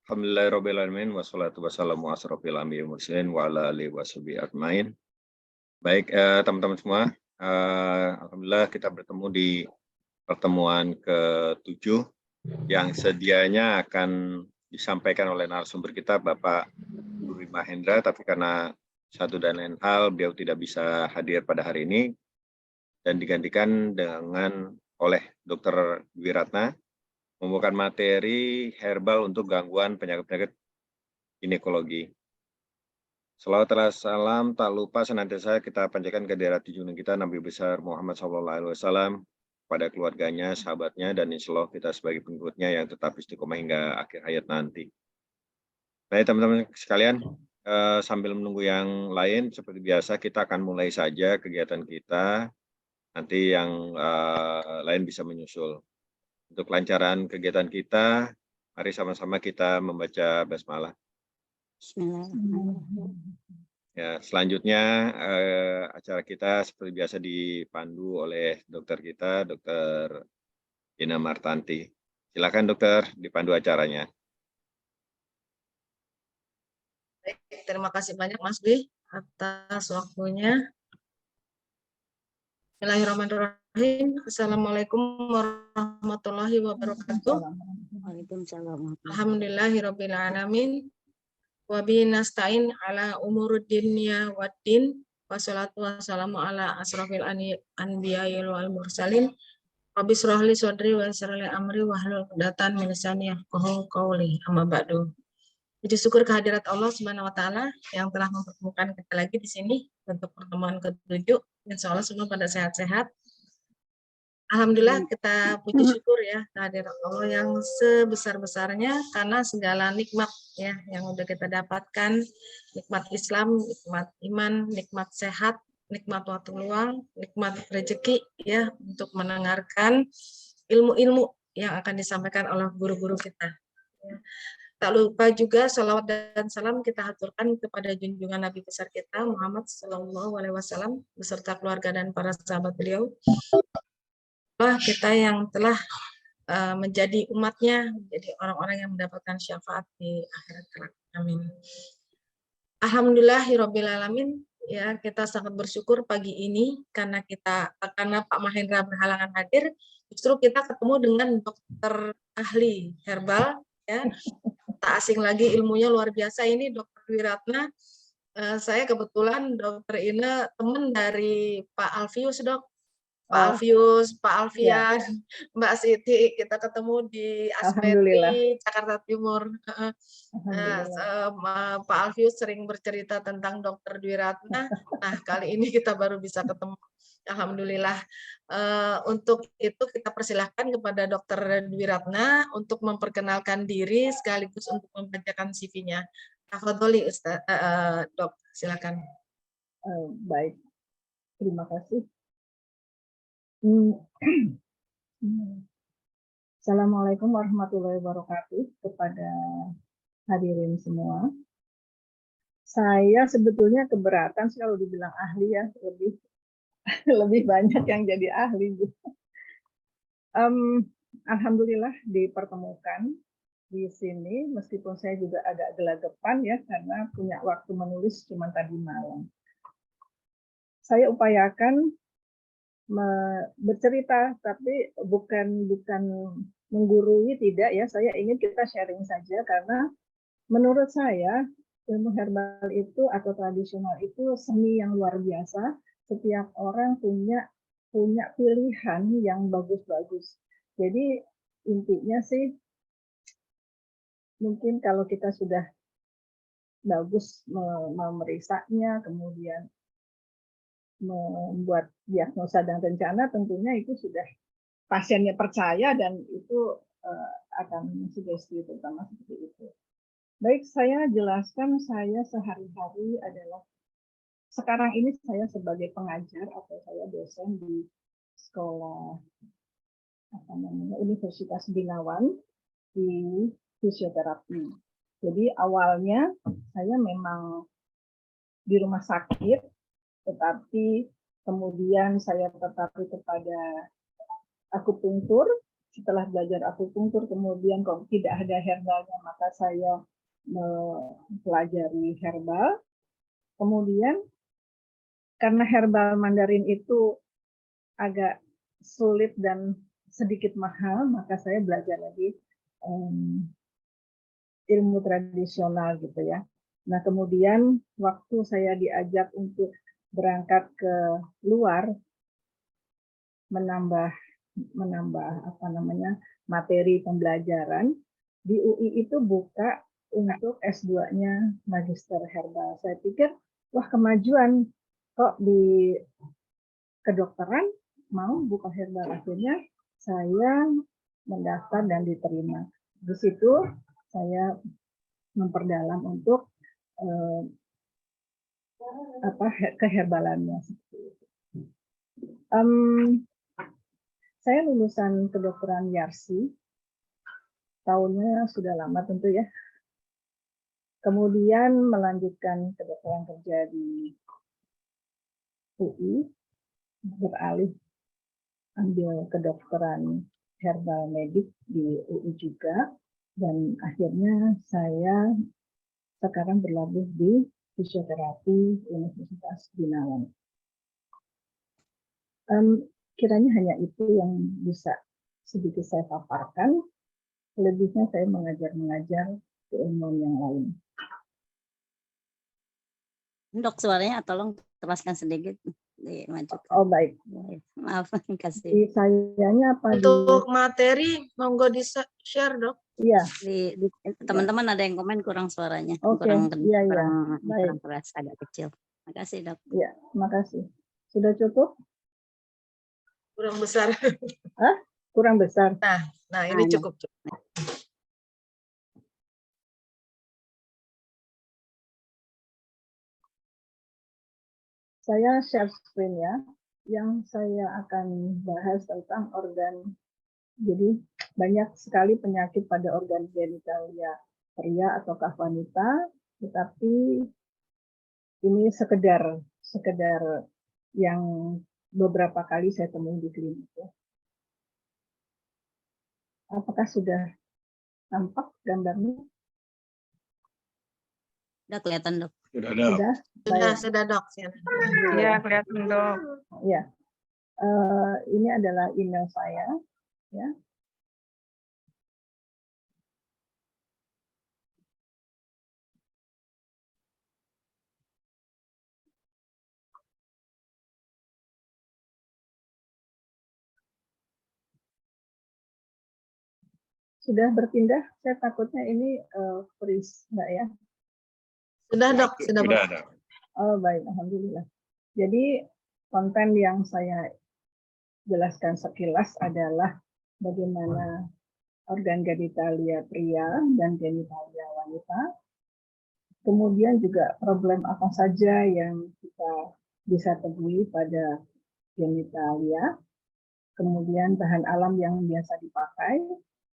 Alhamdulillahirrahmanirrahim. Wassalatu wassalamu asrofil anbiya'i wal mursalin wa ala alihi washabihi ajmain. Baik, teman-teman semua. Alhamdulillah kita bertemu di pertemuan ke-7 yang sedianya akan disampaikan oleh narasumber kita Bapak Dwi Mahendra, tapi karena satu dan lain hal beliau tidak bisa hadir pada hari ini dan digantikan dengan oleh Dr. Dwi Ratna membawakan materi herbal untuk gangguan penyakit-penyakit ginekologi. Salawat salam tak lupa senantiasa kita panjatkan ke daerah junjungan kita Nabi besar Muhammad SAW, pada keluarganya, sahabatnya, dan insya Allah kita sebagai pengikutnya yang tetap istiqomah hingga akhir hayat nanti. Baik teman-teman sekalian, sambil menunggu yang lain, seperti biasa kita akan mulai saja kegiatan kita, nanti yang lain bisa menyusul. Untuk kelancaran kegiatan kita, mari sama-sama kita membaca basmalah. Ya, selanjutnya acara kita seperti biasa dipandu oleh dokter kita, Dr. Dina Martanti. Silakan dokter, dipandu acaranya. Baik, terima kasih banyak Mas Dwi atas waktunya. Bismillahirrahmanirrahim. Assalamualaikum warahmatullahi wabarakatuh. Waalaikumsalam. Alhamdulillahirabbil alamin. Wa bihi nasta'in ala umurud dunya waddin. Wassalatu wassalamu ala asrofil anbiya'i wal mursalin. Rabbi shrah li sadri wa yassir li amri wahlul 'uqdatam min lisani yafqahu qawli. Amma ba'du. Puji syukur kehadirat Allah Subhanahu wa taala yang telah mempertemukan kita lagi di sini untuk pertemuan ke-7. Insya Allah semua pada sehat-sehat. Alhamdulillah kita puji syukur ya kehadirat Allah yang sebesar-besarnya karena segala nikmat ya yang udah kita dapatkan, nikmat Islam, nikmat iman, nikmat sehat, nikmat waktu luang, nikmat rezeki ya untuk mendengarkan ilmu-ilmu yang akan disampaikan oleh guru-guru kita. Ya. Tak lupa juga salawat dan salam kita haturkan kepada junjungan Nabi besar kita Muhammad SAW beserta keluarga dan para sahabat beliau. Kita yang telah menjadi umatnya, menjadi orang-orang yang mendapatkan syafaat di akhirat kelak. Amin. Alhamdulillahirabbil alamin. Ya, kita sangat bersyukur pagi ini karena Pak Mahendra berhalangan hadir, justru kita ketemu dengan dokter ahli herbal ya. Tak asing lagi ilmunya luar biasa ini Dr. Dwi Ratna. Saya kebetulan dokter Ina teman dari Pak Alfius dok. Pak Alfius, Pak Alfian, ya. Mbak Siti, kita ketemu di Asmeti, Jakarta Timur. Pak Alfius sering bercerita tentang dokter Dwi Ratna. Nah kali ini kita baru bisa ketemu. Alhamdulillah. Untuk itu kita persilahkan kepada Dr. Dwi Ratna untuk memperkenalkan diri sekaligus untuk membacakan CV-nya. Tafadholi Dok, silakan. Baik, terima kasih. Assalamualaikum warahmatullahi wabarakatuh kepada hadirin semua. Saya sebetulnya keberatan kalau dibilang ahli ya, lebih banyak yang jadi ahli. Alhamdulillah dipertemukan di sini, meskipun saya juga agak gelagapan ya, karena punya waktu menulis cuma tadi malam. Saya upayakan bercerita, tapi bukan menggurui, tidak ya. Saya ingin kita sharing saja, karena menurut saya ilmu herbal itu atau tradisional itu seni yang luar biasa. Setiap orang punya pilihan yang bagus-bagus. Jadi intinya sih, mungkin kalau kita sudah bagus memeriksanya, kemudian membuat diagnosa dan rencana, tentunya itu sudah pasiennya percaya dan itu akan sugesti terutama seperti itu. Baik, saya jelaskan, saya sehari-hari adalah sekarang ini saya sebagai pengajar atau saya dosen di sekolah Universitas Binawan di fisioterapi. Jadi awalnya saya memang di rumah sakit, tetapi kemudian saya tertarik kepada akupunktur setelah belajar akupunktur, kemudian kok tidak ada herbalnya, maka saya mempelajari herbal. Kemudian karena herbal Mandarin itu agak sulit dan sedikit mahal, maka saya belajar lagi ilmu tradisional gitu ya. Nah, kemudian waktu saya diajak untuk berangkat ke luar, menambah materi pembelajaran, di UI itu buka untuk S2-nya Magister Herbal. Saya pikir, wah kemajuan, kok di kedokteran mau buka herbal. Akhirnya saya mendaftar dan diterima. Di situ saya memperdalam untuk keherbalannya. Saya lulusan kedokteran Yarsi, tahunnya sudah lama tentu ya. Kemudian melanjutkan kedokteran kerja di UI, beralih ambil kedokteran herbal medik di UI juga, dan akhirnya saya sekarang berlabuh di fisioterapi Universitas Gunawan. Kiranya hanya itu yang bisa sedikit saya paparkan. Lebihnya saya mengajar keilmuan yang lain. Dok, suaranya tolong teraskan sedikit. Dimajukan. Oh baik. Maaf, kasih. Di sayanya apa? Untuk materi, monggo di-share, Dok. Iya. Teman-teman ada yang komen kurang suaranya. Oke, Kurang keras, agak kecil. Makasih, Dok. Iya, makasih. Sudah cukup? Kurang besar. Hah? Kurang besar. Nah ini cukup. Saya share screen ya. Yang saya akan bahas tentang organ. Jadi banyak sekali penyakit pada organ genitalia pria ataukah wanita, tetapi ini sekedar yang beberapa kali saya temui di klinik. Apakah sudah tampak gambarnya? Sudah kelihatan, Dok. Sudah, Dok. Iya, kelihatan, Dok. Ya. Ini adalah email saya, ya. Sudah berpindah? Saya takutnya ini freeze, enggak ya? Sudah, Dok. Sudah. Oh, baik. Alhamdulillah. Jadi, konten yang saya jelaskan sekilas adalah bagaimana organ genitalia pria dan genitalia wanita. Kemudian juga problem apa saja yang kita bisa temui pada genitalia. Kemudian bahan alam yang biasa dipakai.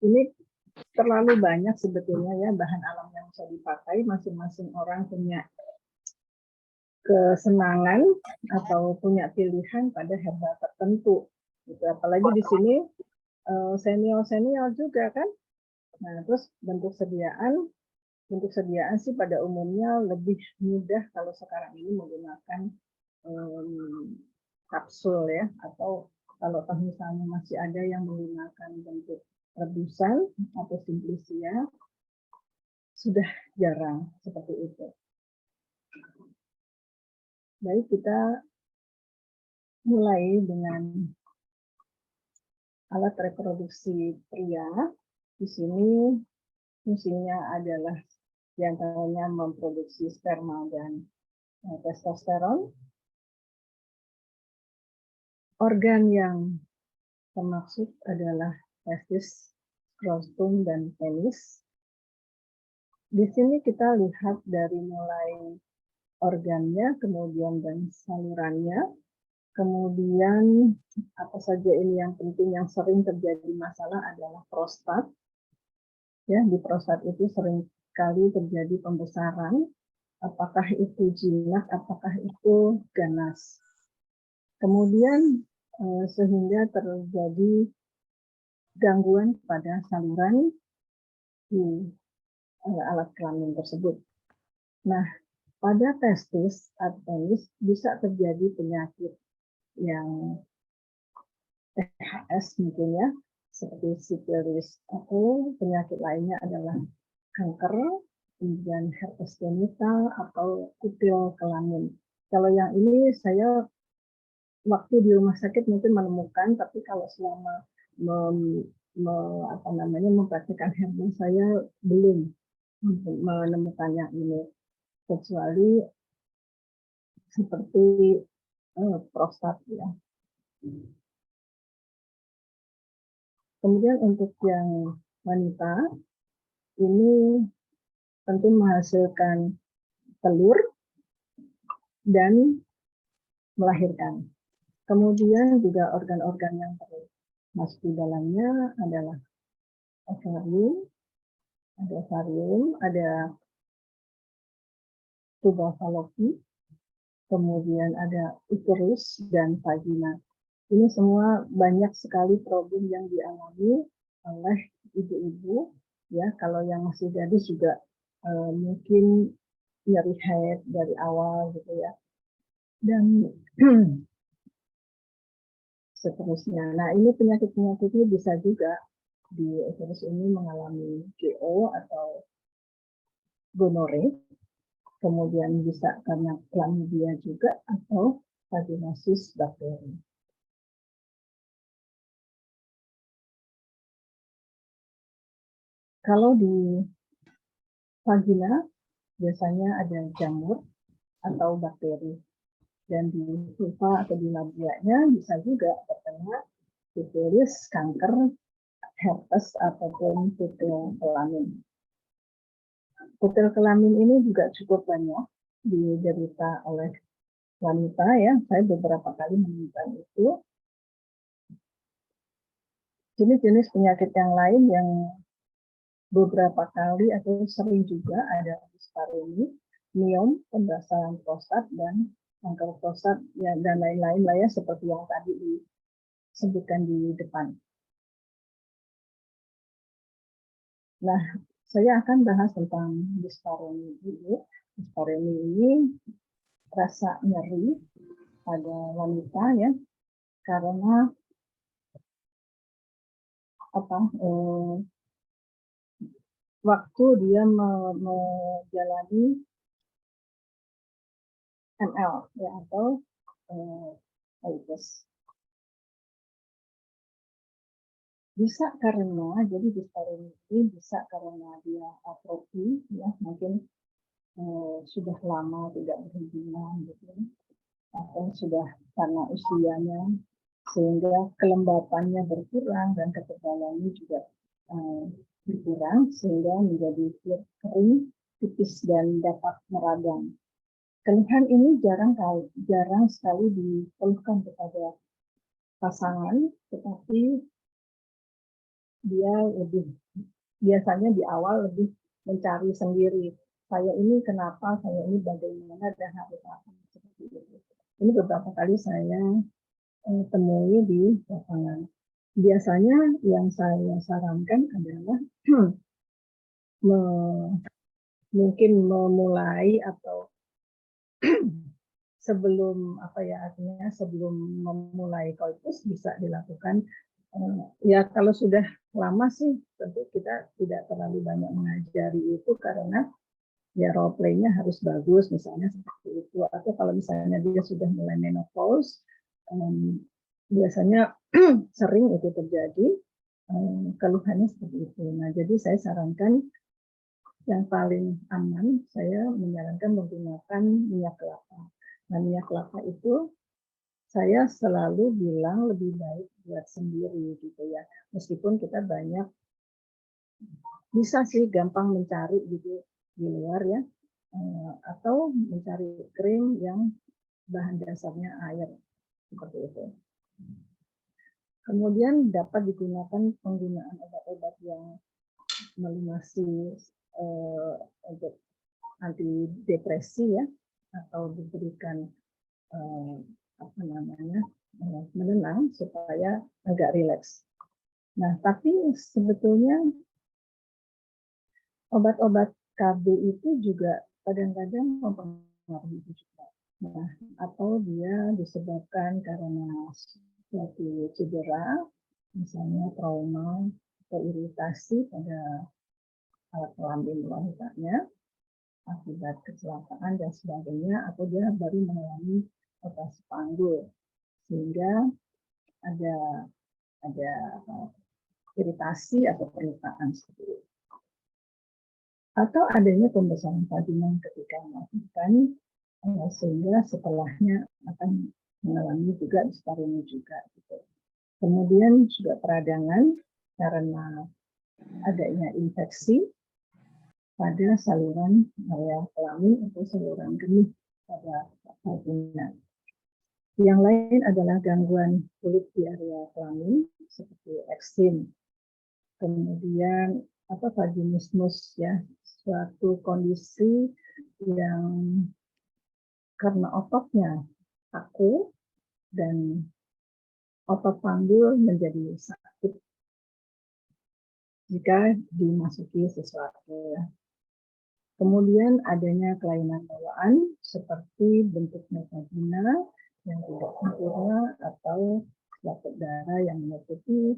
Ini terlalu banyak sebetulnya ya bahan alam yang bisa dipakai. Masing-masing orang punya kesenangan atau punya pilihan pada herbal tertentu. Gitu. Apalagi di sini senior juga kan. Nah, terus bentuk sediaan sih pada umumnya lebih mudah kalau sekarang ini menggunakan kapsul ya, atau kalau misalnya masih ada yang menggunakan bentuk rebusan atau simplicia, sudah jarang seperti itu. Baik, kita mulai dengan alat reproduksi pria. Di sini fungsinya adalah diantaranya memproduksi sperma dan testosteron. Organ yang termaksud adalah testis, scrotum, dan penis. Di sini kita lihat dari mulai organnya, kemudian dan salurannya, kemudian apa saja ini yang penting yang sering terjadi masalah adalah prostat. Ya, di prostat itu sering kali terjadi pembesaran, apakah itu jinak, apakah itu ganas. Kemudian sehingga terjadi gangguan pada saluran di alat kelamin tersebut. Nah, pada testis atau penis bisa terjadi penyakit yang THS mungkin ya, seperti sifilis, atau penyakit lainnya adalah kanker, kemudian herpes genital atau kutil kelamin. Kalau yang ini saya waktu di rumah sakit mungkin menemukan, tapi kalau selama mempraktikkan herbal saya belum menemukan yang ini, kecuali seperti prostat ya. Kemudian untuk yang wanita ini tentu menghasilkan telur dan melahirkan. Kemudian juga organ-organ yang termasuk di dalamnya adalah ovarium, ada tuba falopi, kemudian ada uterus dan vagina. Ini semua banyak sekali problem yang dialami oleh ibu-ibu ya. Kalau yang masih gadis juga mungkin nyeri haid dari awal gitu ya. Dan seterusnya. Nah, ini penyakit-penyakitnya bisa juga di uterus ini mengalami GO atau gonore, kemudian bisa karena chlamydia juga atau vaginosis bakteri. Kalau di vagina biasanya ada jamur atau bakteri, dan di vulva atau di labianya bisa juga terkena sifilis, kanker, herpes ataupun kutil kelamin. Kutil kelamin ini juga cukup banyak diderita oleh wanita ya. Saya beberapa kali menemukan itu. Jenis-jenis penyakit yang lain yang beberapa kali atau sering juga ada dispareunia, miom, pembasahan prostat, dan kanker prostat ya, dan lain-lain lah ya, seperti yang tadi disebutkan di depan. Nah, saya akan bahas tentang dispareunia ini. Dispareunia ini rasa nyeri pada wanita ya, karena waktu dia menjalani ML ya, atau AIDS. Bisa karena, jadi dispareunia ini bisa karena dia atrofi ya, mungkin sudah lama tidak berhubungan gitu, atau sudah karena usianya sehingga kelembapannya berkurang dan ketebalannya juga berkurang sehingga menjadi kering, tipis dan dapat meradang. Keluhan ini jarang sekali dikeluhkan kepada pasangan, tetapi dia biasanya di awal lebih mencari sendiri. Saya ini kenapa, saya ini bagaimana, dan harus apa, seperti itu. Ini beberapa kali saya temui di lapangan. Biasanya yang saya sarankan adalah mungkin memulai atau sebelum sebelum memulai koitus bisa dilakukan ya. Kalau sudah lama sih tentu kita tidak terlalu banyak mengajari itu, karena ya role play-nya harus bagus misalnya seperti itu. Atau kalau misalnya dia sudah mulai menopause, biasanya sering itu terjadi keluhannya seperti itu. Nah, jadi saya sarankan yang paling aman, saya menyarankan menggunakan minyak kelapa. Nah, minyak kelapa itu saya selalu bilang lebih baik buat sendiri gitu ya. Meskipun kita banyak bisa sih gampang mencari gitu di luar ya, atau mencari krim yang bahan dasarnya air seperti itu. Kemudian dapat digunakan penggunaan obat-obat yang melunasi untuk antidepresi ya, atau diberikan menenang supaya agak rileks. Nah, tapi sebetulnya obat-obat KB itu juga kadang-kadang mempengaruhi itu juga. Nah, atau dia disebabkan karena suatu cedera, misalnya trauma atau iritasi pada alat kelamin wanitanya akibat kecelakaan dan sebagainya, atau dia baru mengalami operasi panggul sehingga ada iritasi atau perlukaan seperti itu. Atau adanya pembesaran vaginal ketika melakukan sehingga setelahnya akan mengalami juga dispareunia juga gitu. Kemudian juga peradangan karena adanya infeksi pada saluran area kelamin atau saluran kemih pada vagina. Yang lain adalah gangguan kulit di area kelamin seperti eksim. Kemudian vaginismus ya, suatu kondisi yang karena ototnya kaku dan otot panggul menjadi sakit jika dimasuki sesuatu. Kemudian adanya kelainan bawaan seperti bentuknya vagina yang tidak sempurna atau selaput darah yang menutupi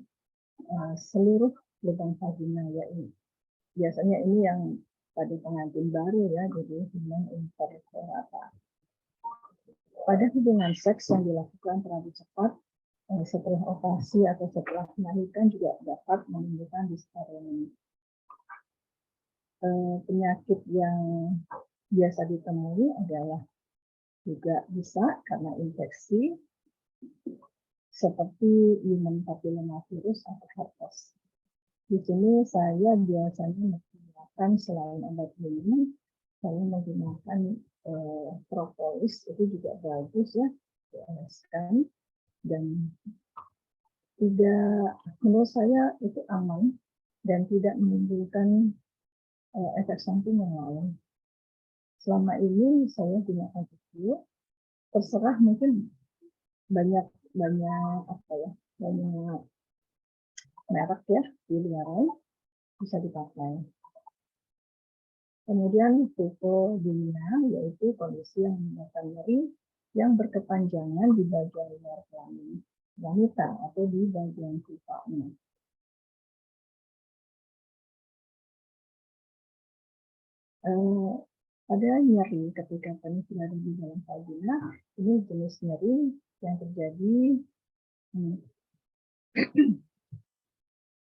seluruh lubang vagina ya ini. Biasanya ini yang pada pengantin baru ya, jadi hubungan imperforata. Pada hubungan seks yang dilakukan terlalu cepat setelah operasi atau setelah melahirkan juga dapat menimbulkan dispareunia. Penyakit yang biasa ditemui adalah juga bisa karena infeksi seperti human papillomavirus atau herpes. Di sini saya biasanya menggunakan selain obat minum, saya menggunakan propolis, itu juga bagus ya, dioleskan, dan tidak, menurut saya itu aman dan tidak menimbulkan efek samping yang lain. Selama ini saya gunakan itu, terserah mungkin banyak merek ya di luaran bisa dipakai. Kemudian vulvodynia yaitu kondisi yang menyebabkan nyeri yang berkepanjangan di bagian luar kelamin wanita atau di bagian vulvanya. Ada nyeri ketika penis berada di dalam vagina, ini jenis nyeri yang terjadi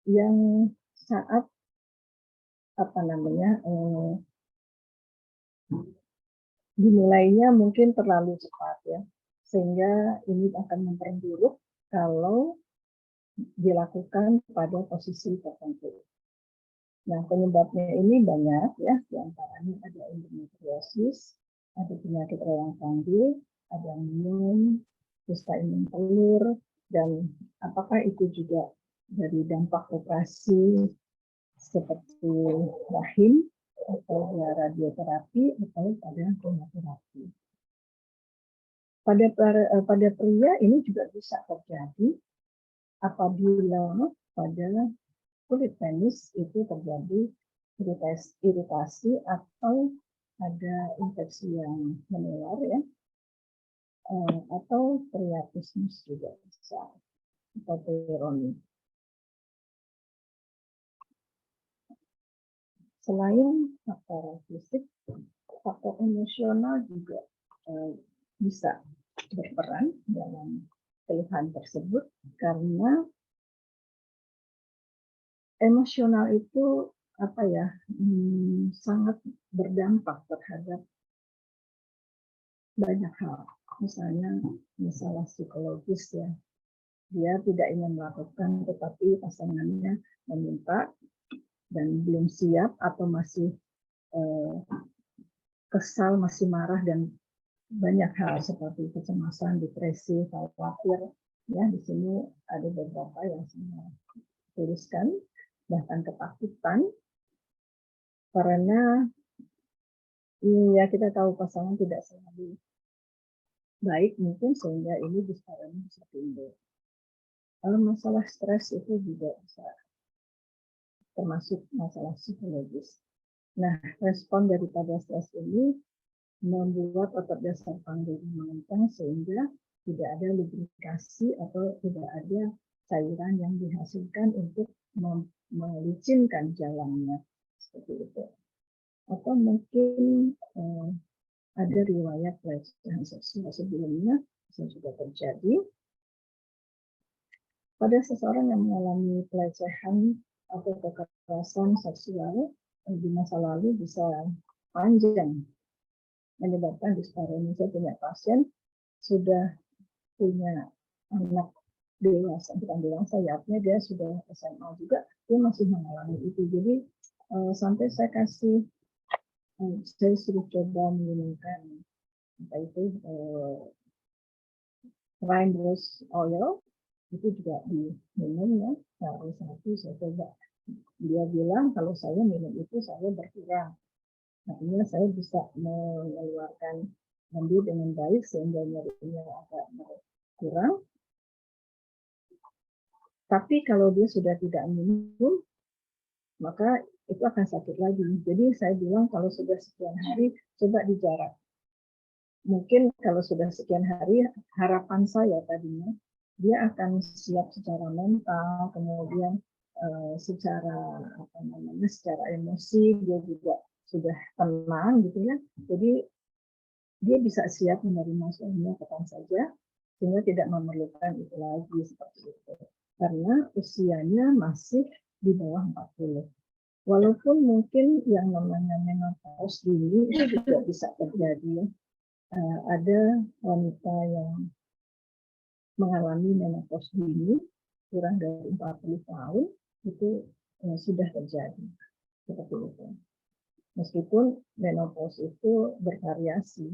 yang saat dimulainya mungkin terlalu cepat ya, sehingga ini akan memperburuk kalau dilakukan pada posisi tertentu. Nah, penyebabnya ini banyak ya, diantaranya ada endometriosis, ada penyakit relang panggul, ada minum, kista imun telur, dan apakah itu juga dari dampak operasi seperti rahim atau radioterapi atau pada kemoterapi. Pada pria ini juga bisa terjadi apabila pada kulit penis itu terjadi iritasi atau ada infeksi yang menular ya, atau priapismus juga bisa, atau peyronie. Selain faktor fisik, faktor emosional juga bisa berperan dalam keluhan tersebut, karena emosional itu sangat berdampak terhadap banyak hal. Misalnya masalah psikologis ya, dia tidak ingin melakukan tetapi pasangannya meminta dan belum siap atau masih kesal, masih marah, dan banyak hal seperti kecemasan, depresi, khawatir. Ya, di sini ada beberapa yang saya tuliskan, bahkan ketakutan, karena ya kita tahu pasangan tidak selalu baik mungkin, sehingga ini dispareunia bisa timbul. Masalah stres itu juga bisa termasuk masalah psikologis. Nah, respon daripada stres ini membuat otot dasar panggul melempeng sehingga tidak ada lubrikasi atau tidak ada cairan yang dihasilkan untuk melicinkan jalannya, seperti itu. Atau mungkin ada riwayat pelecehan seksual sebelumnya bisa juga terjadi. Pada seseorang yang mengalami pelecehan atau kekerasan seksual di masa lalu bisa panjang, menyebabkan dispareunia. Saya punya pasien sudah punya anak dewasa, bukan dewasa ya, artinya dia sudah SMA juga, dia masih mengalami itu. Jadi sampai saya suruh coba menggunakan apa itu Rose oil, itu juga diminum ya. Nah, satu saya coba, dia bilang kalau saya minum itu saya berkurang, artinya saya bisa mengeluarkan mandi dengan baik sehingga nyerinya agak berkurang. Tapi kalau dia sudah tidak minum, maka itu akan sakit lagi. Jadi saya bilang kalau sudah sekian hari coba dijarak. Mungkin kalau sudah sekian hari, harapan saya tadinya dia akan siap secara mental, kemudian secara emosi dia juga sudah tenang gitu ya. Jadi dia bisa siap menerima suaminya kapan saja, sehingga tidak memerlukan itu lagi seperti itu. Karena usianya masih di bawah 40. Walaupun mungkin yang namanya menopause dini itu juga bisa terjadi. Ada wanita yang mengalami menopause dini kurang dari 40 tahun itu sudah terjadi seperti itu. Meskipun menopause itu bervariasi,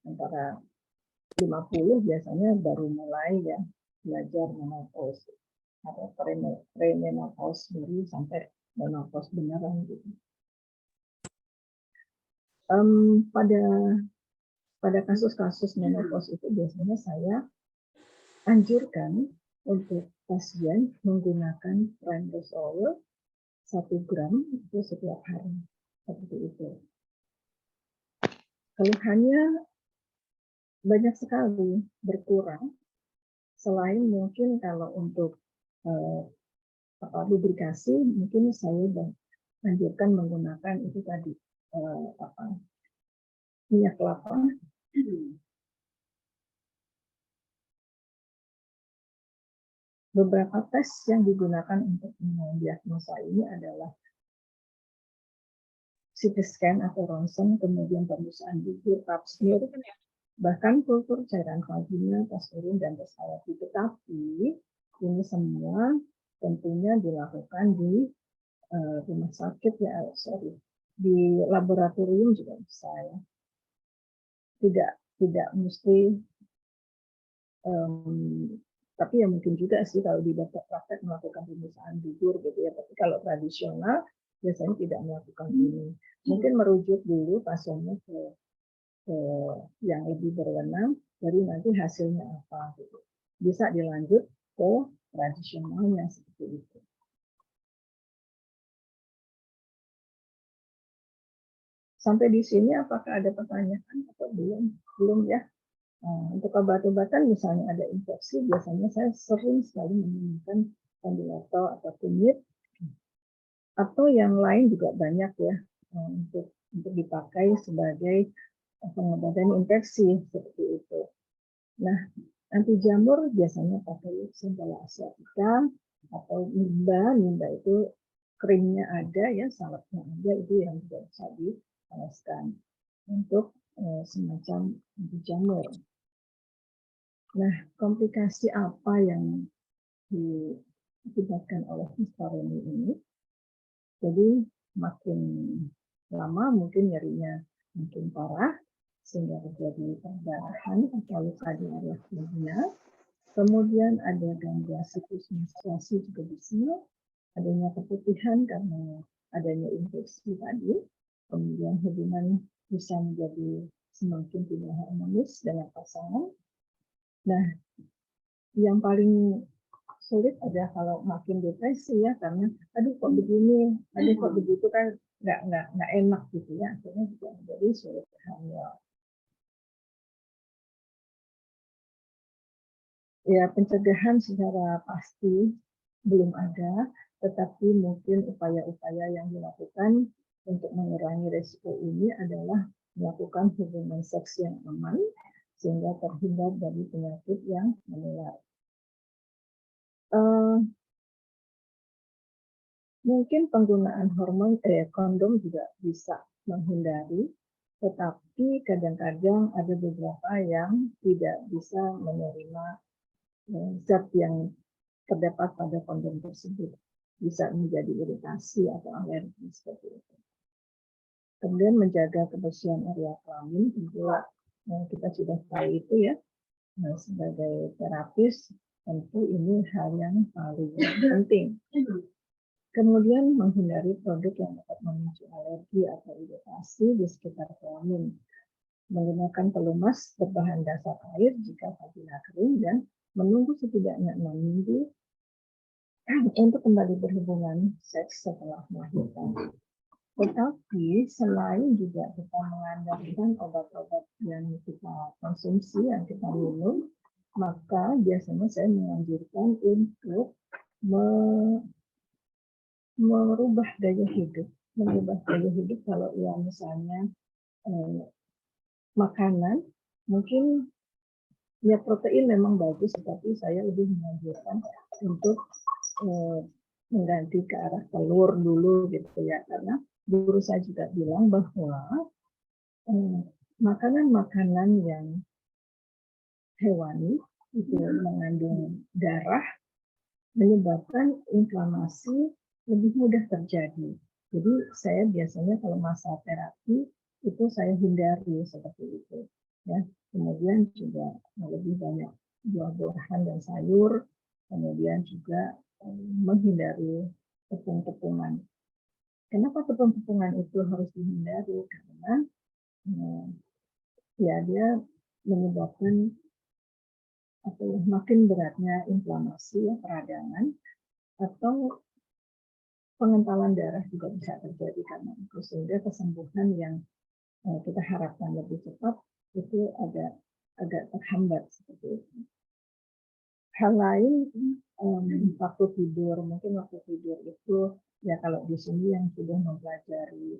antara 50 biasanya baru mulai ya belajar menopause atau premenopause dulu sampai menopause beneran gitu. Pada kasus-kasus menopause itu biasanya saya anjurkan untuk pasien menggunakan Rose oil 1 gram itu setiap hari, seperti itu. Keluhannya banyak sekali berkurang, selain mungkin kalau untuk lubrikasi mungkin saya anjurkan menggunakan itu tadi minyak kelapa. Beberapa tes yang digunakan untuk mendiagnosa ini adalah CT scan atau ronsen, kemudian pemeriksaan bibir, pap smear, bahkan kultur cairan vagina, tes urin, dan tes HRV. Tetapi ini semua tentunya dilakukan di rumah sakit ya, di laboratorium juga bisa ya. Tidak mesti, tapi ya mungkin juga sih kalau di dokter praktek melakukan pemeriksaan bibir gitu ya. Tapi kalau tradisional biasanya tidak melakukan ini. Mungkin merujuk dulu pasiennya ke yang lebih berwenang, jadi nanti hasilnya apa gitu. Bisa dilanjut ke tradisionalnya seperti itu. Sampai di sini apakah ada pertanyaan atau belum? Belum ya. Untuk obat-obatan misalnya ada infeksi, biasanya saya sering sekali menemukan Condilato atau kunyit, atau yang lain juga banyak ya untuk dipakai sebagai pengobatan infeksi seperti itu. Nah, anti jamur biasanya pakai Centella asiatica atau nimba itu krimnya ada ya, saladnya ada, itu yang juga bisa dioleskan untuk semacam anti jamur. Nah, komplikasi apa yang diakibatkan oleh dispareunia ini? Jadi makin lama mungkin nyerinya makin parah, sehingga terjadi perdarahan atau luka di area vagina. Kemudian ada gangguan siklus menstruasi juga bisa, adanya keputihan karena adanya infeksi tadi. Kemudian hubungan bisa menjadi semakin tidak harmonis dengan pasangan. Nah, yang paling sulit ada kalau makin depresi ya, karena aduh kok begini, aduh kok begitu kan nggak enak gitu ya, akhirnya juga menjadi sulit hamil. Ya, pencegahan secara pasti belum ada, tetapi mungkin upaya-upaya yang dilakukan untuk mengurangi resiko ini adalah melakukan hubungan seks yang aman, sehingga terhindar dari penyakit yang menular. Mungkin penggunaan kondom juga bisa menghindari, tetapi kadang-kadang ada beberapa yang tidak bisa menerima zat yang terdapat pada kondom tersebut, bisa menjadi iritasi atau alergi seperti itu. Kemudian menjaga kebersihan area kelamin juga kita sudah tahu itu ya, sebagai terapis tentu ini hal yang paling penting. Kemudian menghindari produk yang dapat memicu alergi atau iritasi di sekitar kelamin. Menggunakan pelumas berbahan dasar air jika vagina kering dan menunggu setidaknya 6 minggu untuk kembali berhubungan seks setelah melahirkan. Tetapi selain juga kita mengandalkan obat-obat yang kita konsumsi, yang kita minum, maka biasanya saya menganjurkan untuk merubah gaya hidup. Kalau ya misalnya makanan, mungkin ya protein memang bagus, tetapi saya lebih menganjurkan untuk mengganti ke arah telur dulu gitu ya, karena guru saya juga bilang bahwa makanan-makanan yang hewani itu mengandung darah menyebabkan inflamasi lebih mudah terjadi. Jadi saya biasanya kalau masa terapi itu saya hindari seperti itu ya. Kemudian juga lebih banyak buah-buahan dan sayur, kemudian juga menghindari tepung-tepungan. Kenapa tepung-tepungan itu harus dihindari? Karena ya dia menyebabkan makin beratnya inflamasi ya, peradangan, atau pengentalan darah juga bisa terjadi karena itu, sehingga kesembuhan yang kita harapkan lebih cepat itu agak terhambat seperti itu. Hal lain, waktu tidur, mungkin waktu tidur itu ya kalau di sini yang sudah mempelajari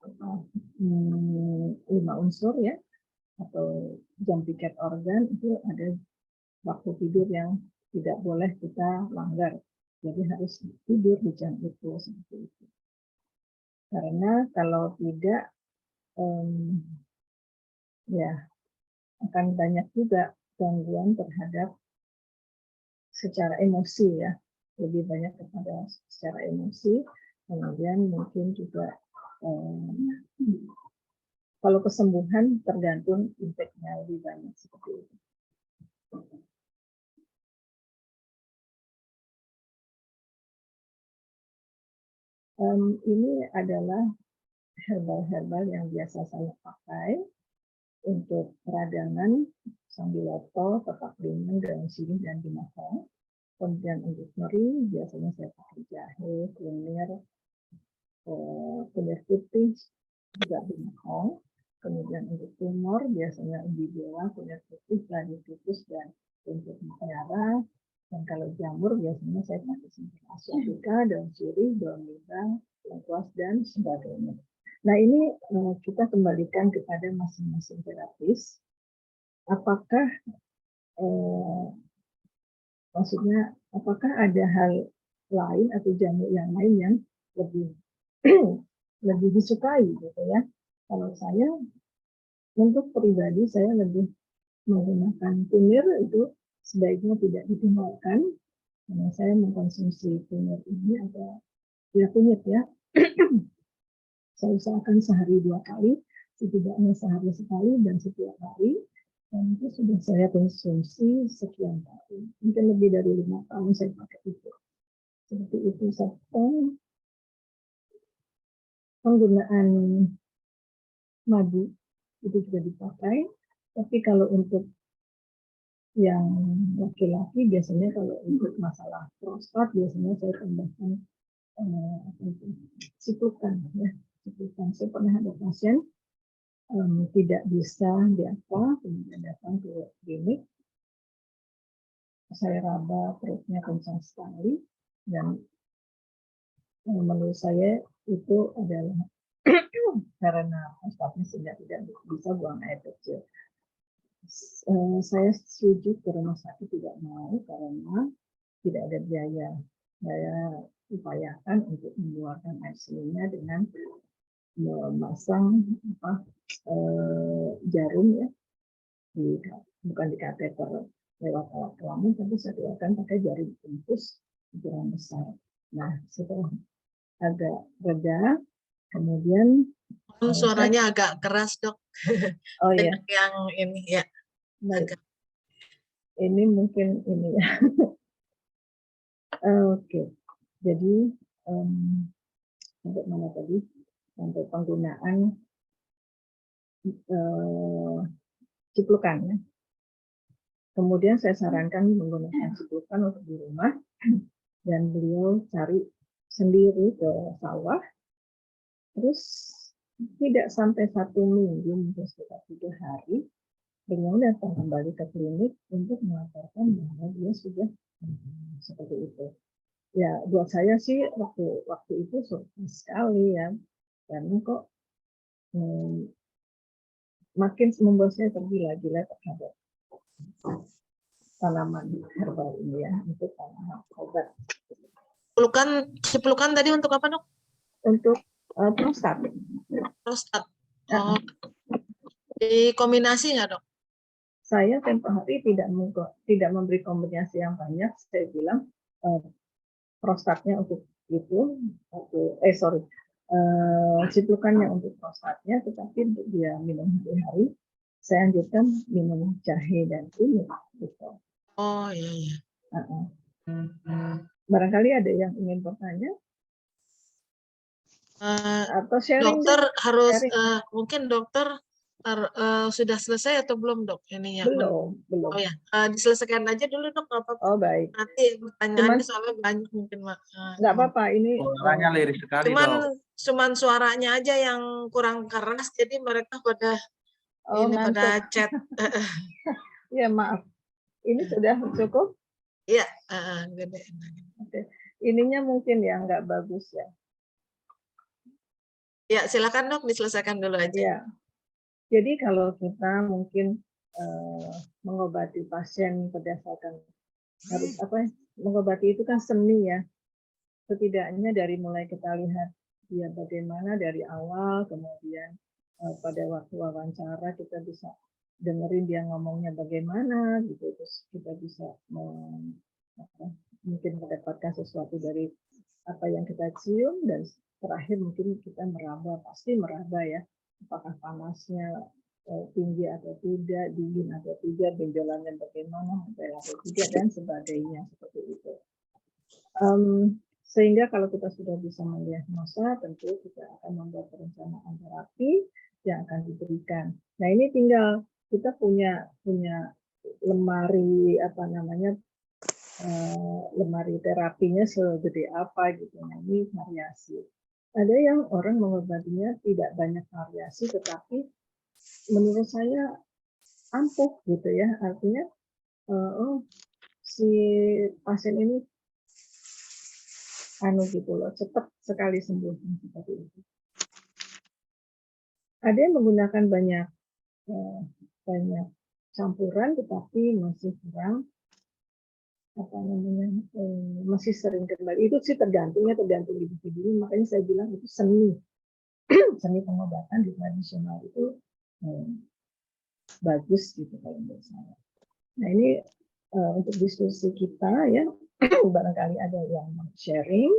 5 unsur ya, atau jam piket organ, itu ada waktu tidur yang tidak boleh kita langgar. Jadi harus tidur di jam itu seperti itu. Karena kalau tidak, ya akan banyak juga gangguan terhadap secara emosi ya, lebih banyak kepada secara emosi. Kemudian mungkin juga kalau kesembuhan tergantung impact-nya lebih banyak seperti itu. Ini adalah herbal-herbal yang biasa saya pakai untuk peradangan, sambiloto, tepak ringan, daun sirih, dan binatang. Kemudian untuk nyeri, biasanya saya pakai jahe, kunir putih, juga binatang. Kemudian untuk tumor, biasanya ubi dewa, kunir putih, gladiolus, dan rumput mutiara. Dan kalau jamur, biasanya saya pakai sempurna asyafika, daun sirih, daun libang, lengkuas, dan sebagainya. Nah ini kita kembalikan kepada masing-masing terapis. Apakah maksudnya apakah ada hal lain atau jamu yang lain yang lebih lebih disukai gitu ya? Kalau saya untuk pribadi saya lebih menggunakan kunir, itu sebaiknya tidak ditinggalkan. Karena saya mengkonsumsi kunir ini ada kunyit ya. Saya usahakan sehari 2 kali, setidaknya sehari sekali dan setiap hari. Dan itu sudah saya konsumsi sekian tahun. Mungkin lebih dari 5 tahun saya pakai itu. Seperti itu. Penggunaan madu itu juga dipakai. Tapi kalau untuk Yang laki-laki biasanya kalau untuk masalah prostat biasanya saya tambahkan ciplukan ya. Ciplukan. Saya pernah ada pasien tidak bisa diapa, kemudian datang ke klinik. Saya raba perutnya kencang sekali dan menurut saya itu adalah karena prostatnya sudah tidak bisa buang air kecil. Saya setuju ke rumah sakit tidak mau karena tidak ada biaya. Saya upayakan untuk mengeluarkan air seninya dengan memasang jarum ya, bukan di kateter lewat alat kelamin, tapi saya akan pakai jarum tembus ukuran besar. Nah, setelah agak reda, kemudian Suaranya agak keras, Dok. oh ya, Banyak yang ini ya. Agak. Ini mungkin ini ya. Oke, jadi sampai mana tadi? Sampai penggunaan ciplukan ya. Kemudian saya sarankan menggunakan ciplukan untuk di rumah dan beliau cari sendiri ke sawah. Terus tidak sampai 1 minggu, mungkin sekitar 3 hari, beliau datang kembali ke klinik untuk melaporkan bahwa dia sudah seperti itu. Ya, buat saya sih waktu itu surprise sekali ya, karena kok makin membuat saya tergila-gila terhadap tanaman herbal ini ya, untuk tanaman obat. Ciplukan tadi untuk apa, Dok? Untuk prostat. Prostat. Oh. Di kombinasi nggak, Dok? Saya tempo hari tidak memberi kombinasi yang banyak. Saya bilang prostatnya untuk itu, ciplukannya untuk prostatnya, tetapi untuk dia minum hari-hari, saya anjurkan minum jahe dan kunyit. Gitu. Oh iya iya. Barangkali ada yang ingin bertanya? Atau sharing? Dokter harus sharing. mungkin dokter sudah selesai atau belum, Dok? Ininya belum. Oh ya, diselesaikan aja dulu, Dok. Apa? Oh baik. Nanti pertanyaannya soalnya banyak mungkin, Mak. Nggak apa-apa ini. Suaranya lirik sekali, Cuman suaranya aja yang kurang keras, jadi mereka pada pada chat. Ya maaf. Ini sudah cukup? Iya, gede. Oke. Ininya mungkin ya nggak bagus ya. Ya, silakan, Dok, diselesaikan dulu aja. Ya. Jadi kalau kita mungkin mengobati pasien berdasarkan harus apa? Mengobati itu kan seni ya. Setidaknya dari mulai kita lihat dia bagaimana dari awal, kemudian pada waktu wawancara kita bisa dengerin dia ngomongnya bagaimana, gitu. Terus kita bisa mungkin mendapatkan sesuatu dari apa yang kita cium, dan terakhir mungkin kita meraba, pasti meraba ya, apakah panasnya tinggi atau tidak, dingin atau tidak, benjolannya bagaimana, atau tidak, dan sebagainya seperti itu. Sehingga kalau kita sudah bisa mendiagnosa, tentu kita akan membuat perencanaan terapi yang akan diberikan. Nah ini tinggal kita punya lemari lemari terapinya segede apa gitu. Nah ini variasi. Ada yang orang mengobatinya tidak banyak variasi, tetapi menurut saya ampuh gitu ya. Artinya si pasien ini gitu loh, cepat sekali sembuh seperti itu. Ada yang menggunakan banyak campuran, tetapi masih kurang masih sering kembali. Itu sih tergantung individu. Makanya saya bilang itu seni pengobatan di tradisional itu bagus gitu kalau menurut saya. Nah ini untuk diskusi kita ya, barangkali ada yang sharing.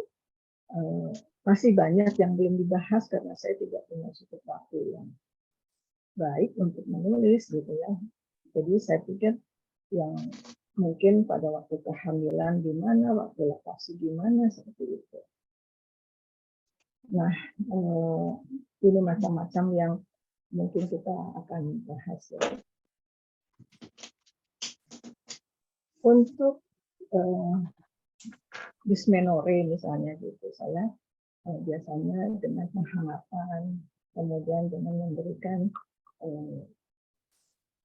Masih banyak yang belum dibahas karena saya tidak punya cukup waktu yang baik untuk menulis gitu ya. Jadi saya pikir yang mungkin pada waktu kehamilan gimana, waktu laktasi gimana, seperti itu. Nah, ini macam-macam yang mungkin kita akan bahas ya. Untuk dysmenorrhea misalnya gitu, saya biasanya dengan penghangatan, kemudian dengan memberikan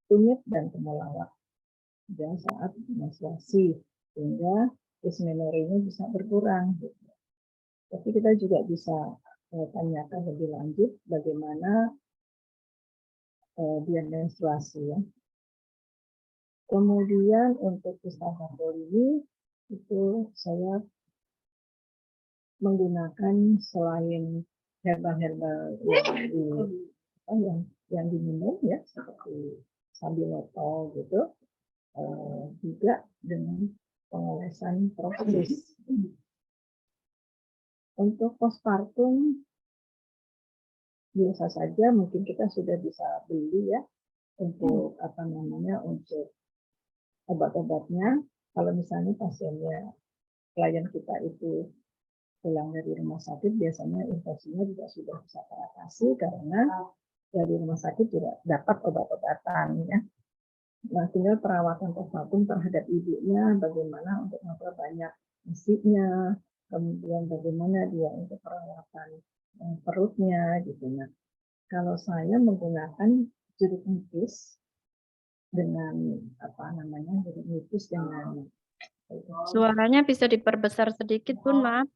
kunyit dan temulawak dan saat menstruasi, sehingga dysmenorrhea-nya bisa berkurang. Gitu. Tapi kita juga bisa tanyakan lebih lanjut bagaimana dia menstruasi ya. Kemudian untuk Pustaka ini itu saya menggunakan selain herbal-herbal yang diminum ya seperti sambiloto gitu, juga dengan pengolesan propolis. Untuk postpartum biasa saja mungkin kita sudah bisa beli ya untuk untuk obat-obatnya. Kalau misalnya pasiennya, klien kita itu pulang dari rumah sakit, biasanya infeksinya juga sudah bisa teratasi karena dari rumah sakit juga dapat obat-obatan ya. Nah, tinggal perawatan postpartum terhadap ibunya, bagaimana untuk memperbanyak ASI-nya, kemudian bagaimana dia untuk perawatan perutnya gitu. Nah, kalau saya menggunakan jeruk nipis dengan jeruk nipis dengan Suaranya bisa diperbesar sedikit, Bun, maaf.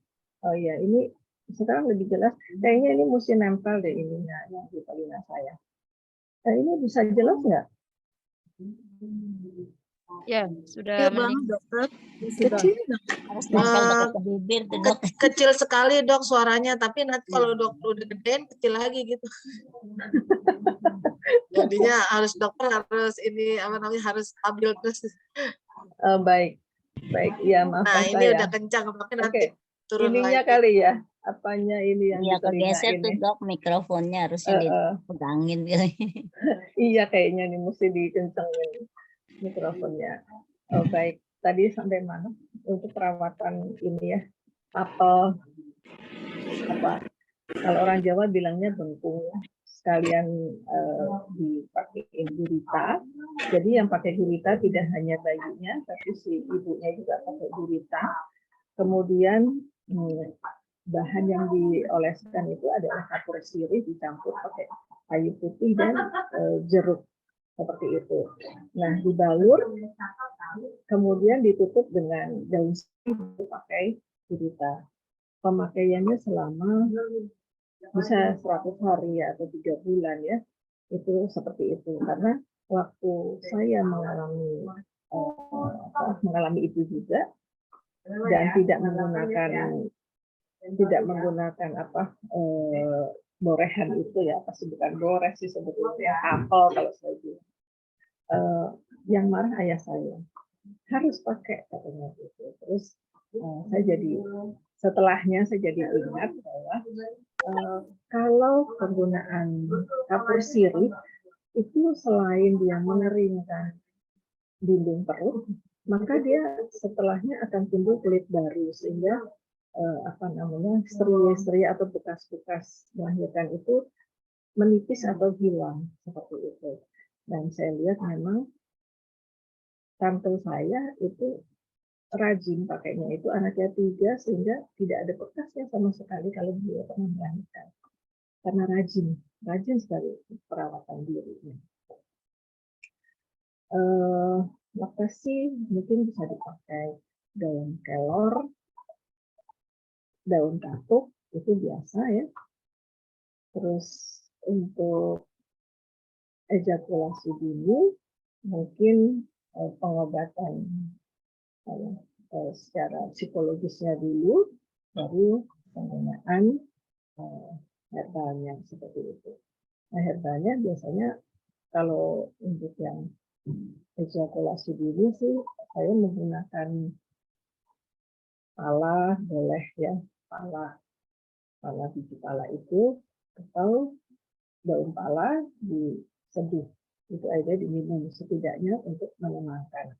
oh iya, ini sekarang lebih jelas. Kayaknya ini mesti nempel deh ininya yang di telinga saya. Ini bisa jelas nggak? Ya, sudah banget, dokter. Kecil. Harus nempel dekat ke bibir tuh, Dok. Kecil sekali, Dok, suaranya. Tapi nanti kalau dok udah gedein, kecil lagi gitu. Jadinya dokter harus harus stabil terus. Baik, ya maafkan Nah, ini saya. udah kencang, makanya nanti turun Ininya lagi. kali ya, apanya ini yang Iya, di telinga kegeser tuh, ini. Dok, mikrofonnya harusnya dipegangin gitu. Iya, kayaknya nih mesti dikencengin mikrofonnya. Oh, baik, tadi sampai mana? Untuk perawatan ini ya, apel kalau orang Jawa bilangnya bengkung ya. Sekalian dipakai gurita. Jadi yang pakai gurita tidak hanya bayinya, tapi si ibunya juga pakai gurita. Kemudian bahan yang dioleskan itu adalah kapur sirih dicampur pakai kayu putih dan jeruk seperti itu. Nah, dibalur, kemudian ditutup dengan daun sirih pakai gurita. Pemakaiannya selama bisa 100 hari atau 3 bulan ya, itu seperti itu. Karena waktu saya mengalami itu juga dan tidak menggunakan borehan itu ya, pasti bukan bores sih sebetulnya, apel kalau saya bilang. Yang marah ayah saya, harus pakai katanya gitu. Terus setelahnya saya jadi ingat bahwa kalau penggunaan kapur sirih itu selain dia mengeringkan dinding perut, maka dia setelahnya akan timbul kulit baru sehingga steri atau bekas-bekas melahirkan itu menipis atau hilang seperti itu. Dan saya lihat memang tante saya itu rajin pakainya, itu anaknya 3 sehingga tidak ada bekasnya sama sekali kalau dia pernah melahirkan. Karena rajin sekali perawatan dirinya. Laktasi mungkin bisa dipakai daun kelor, daun katuk, itu biasa ya. Terus untuk ejakulasi dini mungkin pengobatan secara psikologisnya dulu, baru penggunaan herbalnya seperti itu. Nah, herbalnya biasanya kalau untuk yang ejakulasi dini sih saya menggunakan pala, boleh ya, pala biji pala itu atau daun pala diseduh, itu aja diminum setidaknya untuk menenangkan.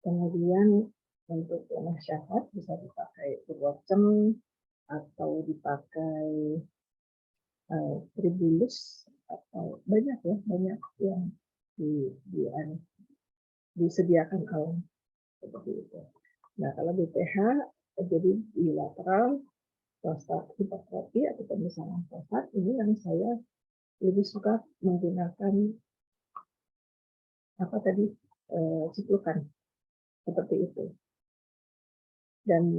Kemudian untuk nasihat bisa dipakai purwocem atau dipakai tribulus atau banyak yang disediakan alam seperti itu. Nah, kalau BPH jadi bilateral prostat hipertrofi atau pembesaran prostat, ini yang saya lebih suka menggunakan apa tadi ciplukan seperti itu. Dan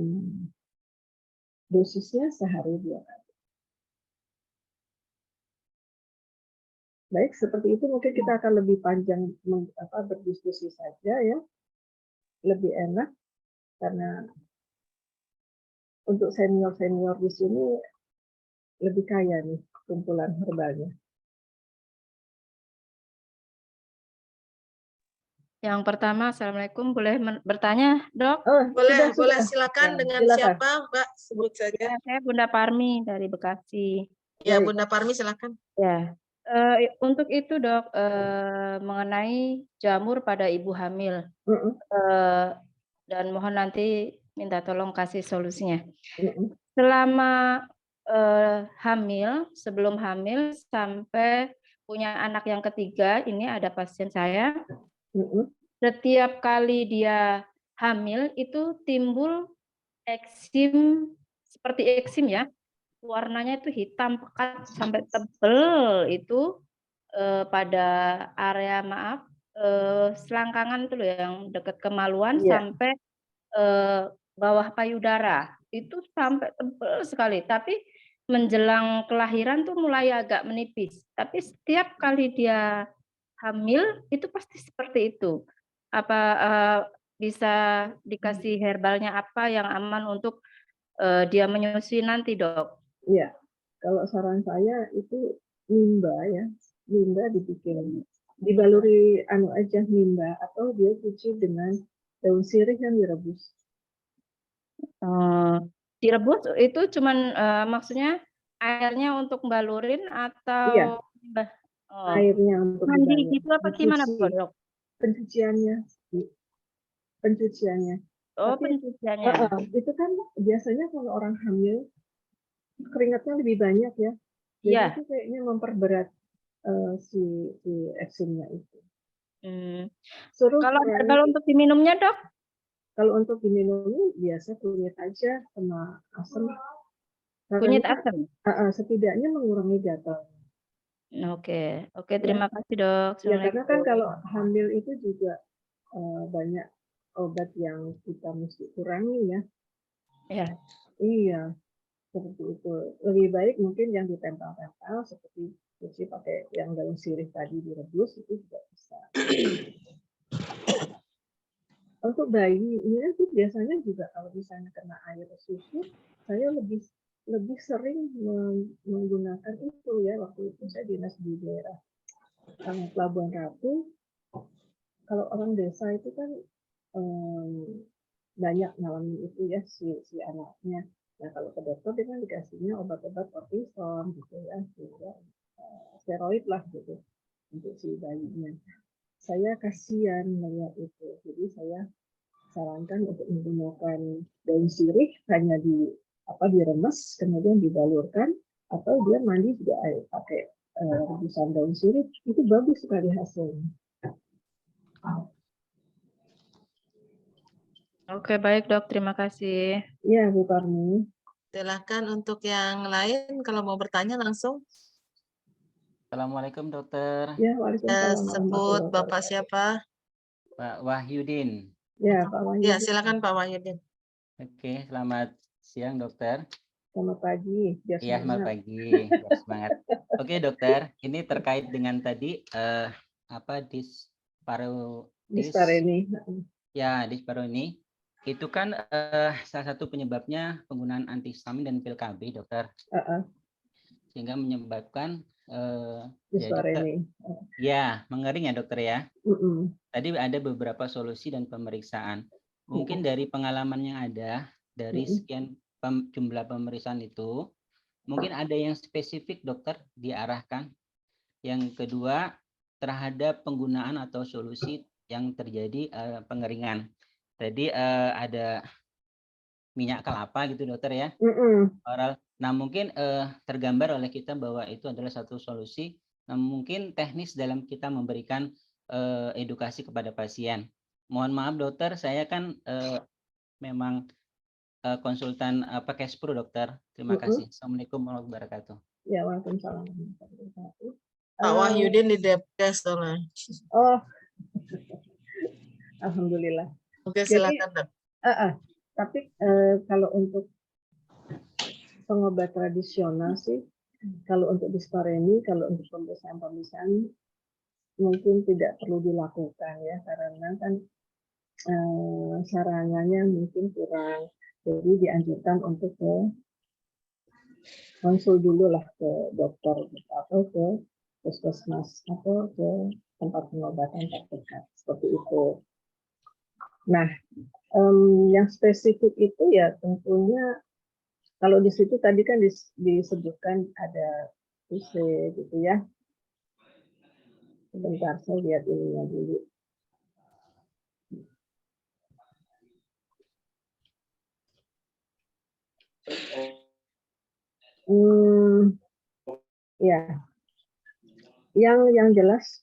dosisnya sehari 2 kali. Baik, seperti itu mungkin kita akan lebih panjang berdiskusi saja ya. Lebih enak karena untuk senior-senior di sini lebih kaya nih kumpulan herbalnya. Yang pertama, Assalamualaikum, boleh bertanya, Dok? Oh, Boleh, sudah. silakan Ya, dengan silakan. siapa, Mbak? Sebut saja. Ya, saya Bunda Parmi dari Bekasi. Ya, Baik. Bunda Parmi, silakan. Ya, untuk itu Dok, mengenai jamur pada ibu hamil, dan mohon nanti minta tolong kasih solusinya. Selama hamil, sebelum hamil sampai punya anak yang ketiga, ini ada pasien saya. Setiap kali dia hamil itu timbul eksim, seperti eksim ya, warnanya itu hitam pekat sampai tebel itu pada area selangkangan itu loh yang dekat kemaluan sampai bawah payudara itu sampai tebel sekali. Tapi menjelang kelahiran tuh mulai agak menipis. Tapi setiap kali dia hamil itu pasti seperti itu. Apa bisa dikasih herbalnya apa yang aman untuk dia menyusui nanti, Dok? Iya, kalau saran saya itu nimba ya, nimba dibaluri aja nimba atau dia cuci dengan daun sirih yang direbus. Direbus itu cuman maksudnya airnya untuk balurin atau Iya. Airnya untuk mandi dibalur. gitu apa gimana, Dok? Pencuciannya. Oh, tapi pencuciannya. itu kan biasanya kalau orang hamil keringatnya lebih banyak ya. Jadi Iya. itu kayaknya memperberat si eksimnya itu. Kalau herbal untuk diminumnya, Dok? Kalau untuk diminumnya biasa kunyit aja sama asam. Kunyit asam? Setidaknya mengurangi gatal. Oke, terima kasih, Dok. Ya, karena kan kalau hamil itu juga banyak obat yang kita mesti kurangi ya. Ya. Iya, seperti itu. Lebih baik mungkin yang ditempel-tempel seperti cuci pakai yang daun sirih tadi direbus itu juga bisa. Untuk bayinya itu biasanya juga kalau misalnya kena air susu, saya lebih sering menggunakan itu ya. Waktu itu saya dinas di daerah Pelabuhan Ratu. Kalau orang desa itu kan banyak ngalamin itu ya si anaknya. Nah kalau ke dokter dia kan dikasihnya obat-obat kortison gitu ya, steroid lah gitu untuk si bayinya. Saya kasihan melihat itu, jadi saya sarankan untuk menggunakan daun sirih hanya diremes kemudian dibalurkan, atau dia mandi juga pakai rebusan daun sirih, itu bagus sekali hasilnya. Oke, baik, Dok, terima kasih. Iya, Bu Parmi. Silakan untuk yang lain kalau mau bertanya langsung. Assalamualaikum, Dokter. Ya, waalaikumsalam. Sebut Bapak siapa? Pak Wahyudin. Ya, Pak Wahyudin. Ya, silakan Pak Wahyudin. Oke, selamat siang, Dokter. Selamat pagi. Iya, selamat pagi. Biar semangat. Oke, Dokter, ini terkait dengan tadi dispareni. Ya, dispareni. Itu kan salah satu penyebabnya penggunaan antihistamin dan pil KB, Dokter. Sehingga menyebabkan dispareni. Ya, mengering ya, Dokter ya. Tadi ada beberapa solusi dan pemeriksaan. Mungkin dari pengalaman yang ada, dari sekian jumlah pemeriksaan itu, mungkin ada yang spesifik, Dokter, diarahkan. Yang kedua, terhadap penggunaan atau solusi yang terjadi pengeringan. Tadi ada minyak kelapa gitu, Dokter ya. Oral. Nah, mungkin tergambar oleh kita bahwa itu adalah satu solusi. Nah, mungkin teknis dalam kita memberikan edukasi kepada pasien. Mohon maaf dokter, saya kan memang konsultan Kespro dokter. Terima kasih. Assalamualaikum warahmatullahi wabarakatuh. Ya, waalaikumsalam. Pak Wahyudin di Depkes soalnya. Oh, alhamdulillah. Oke, Jadi, silakan Dok. Tapi kalau untuk pengobat tradisional sih, kalau untuk dispareni, kalau untuk pemeriksaan mungkin tidak perlu dilakukan ya, karena kan sarananya mungkin kurang. Jadi dianjurkan untuk ke konsul dulu lah ke dokter atau ke puskesmas atau ke tempat pengobatan terdekat seperti itu. Nah, yang spesifik itu ya tentunya kalau di situ tadi kan disebutkan ada UC gitu ya. Sebentar saya lihat ininya dulu. Ya, yang jelas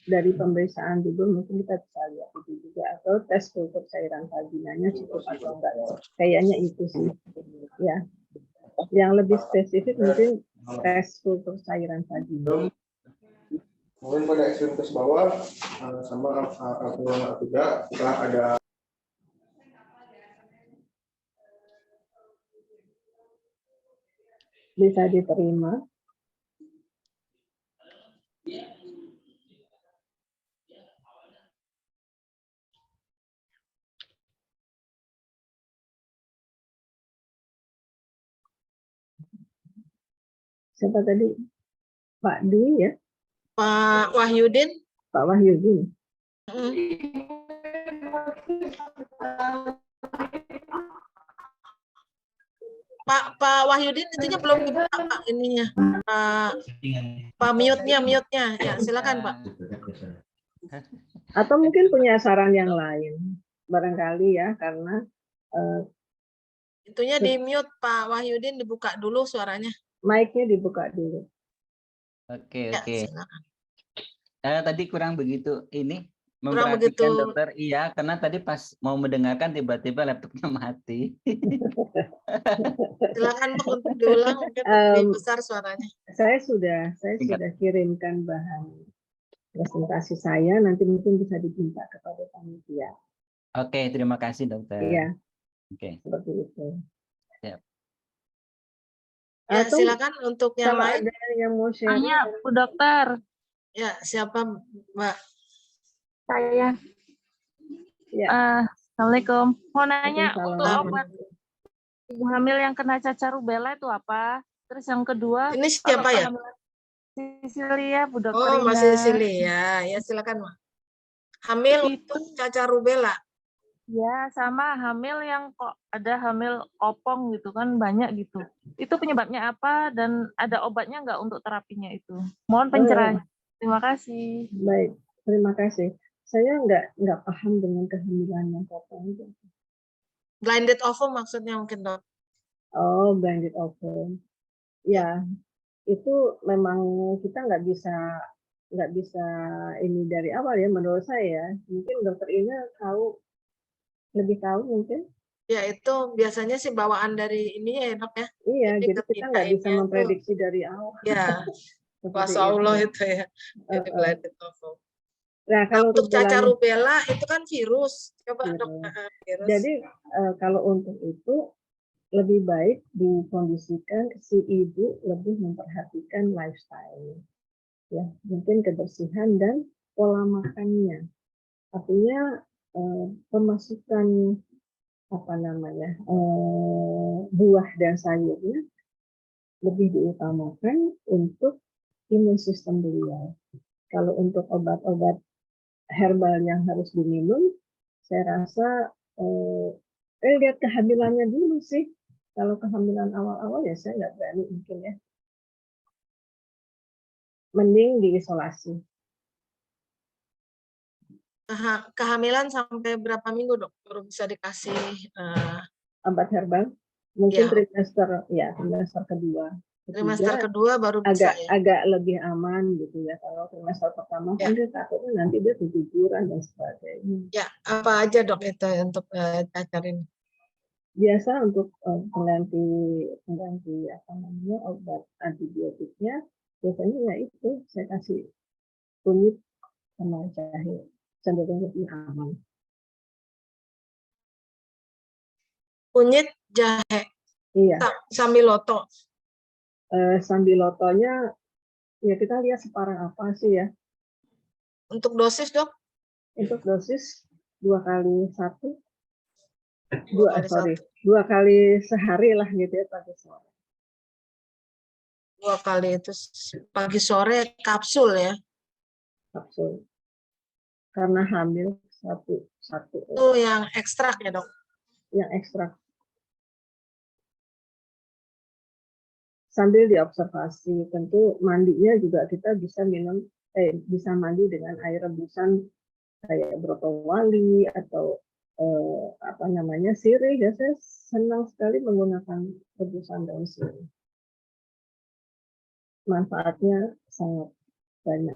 dari pemeriksaan dulu mungkin kita bisa lihat itu juga, atau tes kultur cairan vaginanya cukup atau enggak. Kayaknya itu sih ya. Yang lebih spesifik mungkin tes kultur cairan vagina. Mungkin pada ekstremitas bawah sama alveolar juga kita ada Bisa diterima. Siapa tadi? Pak Dwi ya? Pak Wahyudin. Pak Wahyudin. Pak Wahyudin itunya belum dibuka Pak ininya. Pak mute-nya. Ya, silakan Pak. Atau mungkin punya saran yang lain. Barangkali ya, karena itunya di mute Pak Wahyudin, dibuka dulu suaranya. Mic-nya dibuka dulu. Oke. Silakan. Tadi kurang begitu ini Kurang memperhatikan begitu. dokter. Iya, karena tadi pas mau mendengarkan tiba-tiba laptopnya mati. Silakan untuk diulang, mungkin lebih besar suaranya. Saya sudah kirimkan bahan presentasi saya, nanti mungkin bisa diminta kepada panitia. Oke, terima kasih dokter. Iya. Oke. Seperti itu. Siap. Ya, silakan untuk yang lain. Ada yang mau share? Bu Dokter. Ya, siapa Mbak? Saya. Ya. Assalamualaikum. Mau nanya untuk Waalaikumsalam. obat ibu hamil yang kena cacar rubella itu apa? Terus yang kedua. Ini siapa ya? Sisilia, Bu Dokter. Oh, Mbak Sisilia. Ya, silakan Mbak. Hamil untuk cacar rubella. Ya, sama hamil yang kok ada hamil kopong gitu kan, banyak gitu. Itu penyebabnya apa dan ada obatnya nggak untuk terapinya itu? Mohon pencerahan. Terima kasih. Baik, terima kasih. Saya nggak paham dengan kehamilan yang kopong itu. Blinded ovum maksudnya mungkin Dok. Oh, blinded ovum. Ya, itu memang kita nggak bisa ini dari awal ya, menurut saya. Mungkin dokter Ina lebih tahu mungkin. Ya, itu biasanya sih bawaan dari ini ya Dok ya. Iya, jadi kita nggak bisa memprediksi dari awal. Ya, kuasa Allah itu ya. Jadi blinded ovum. Nah, kalau untuk cacar rubella itu kan virus. Coba Dok, virus. Jadi kalau untuk itu lebih baik dikondisikan si ibu lebih memperhatikan lifestyle, ya mungkin kebersihan dan pola makannya. Artinya pemasukan buah dan sayurnya lebih diutamakan untuk imun sistem beliau. Kalau untuk obat-obat herbal yang harus diminum, saya rasa lihat kehamilannya dulu sih. Kalau kehamilan awal-awal ya saya nggak berani mungkin ya. Mending diisolasi. Kehamilan sampai berapa minggu Dok baru bisa dikasih obat herbal? Mungkin trimester kedua. Trimester ketiga kedua baru bisa ya. agak lebih aman gitu ya. Kalau trimester pertama Ya. kan dia takutnya nanti dia keguguran dan sebagainya. Ya, apa aja dok itu untuk cacar ini? Biasa untuk pengganti apa namanya obat antibiotiknya biasanya ya itu saya kasih kunyit sama jahe, cenderung lebih aman. Kunyit, jahe, Iya, sambiloto. sambilotonya ya kita lihat separah apa sih ya. Untuk dosis dok? Untuk dosis 2 kali 1, 2 kali 1. 2 kali sehari lah gitu ya, pagi sore. 2 kali itu pagi sore kapsul ya. Kapsul. Karena hamil satu. Itu yang ekstrak ya dok? Yang ekstrak. Sambil diobservasi, tentu mandinya juga kita bisa bisa mandi dengan air rebusan kayak brotowali atau apa namanya sirih ya. Saya senang sekali menggunakan rebusan daun sirih. Manfaatnya sangat banyak.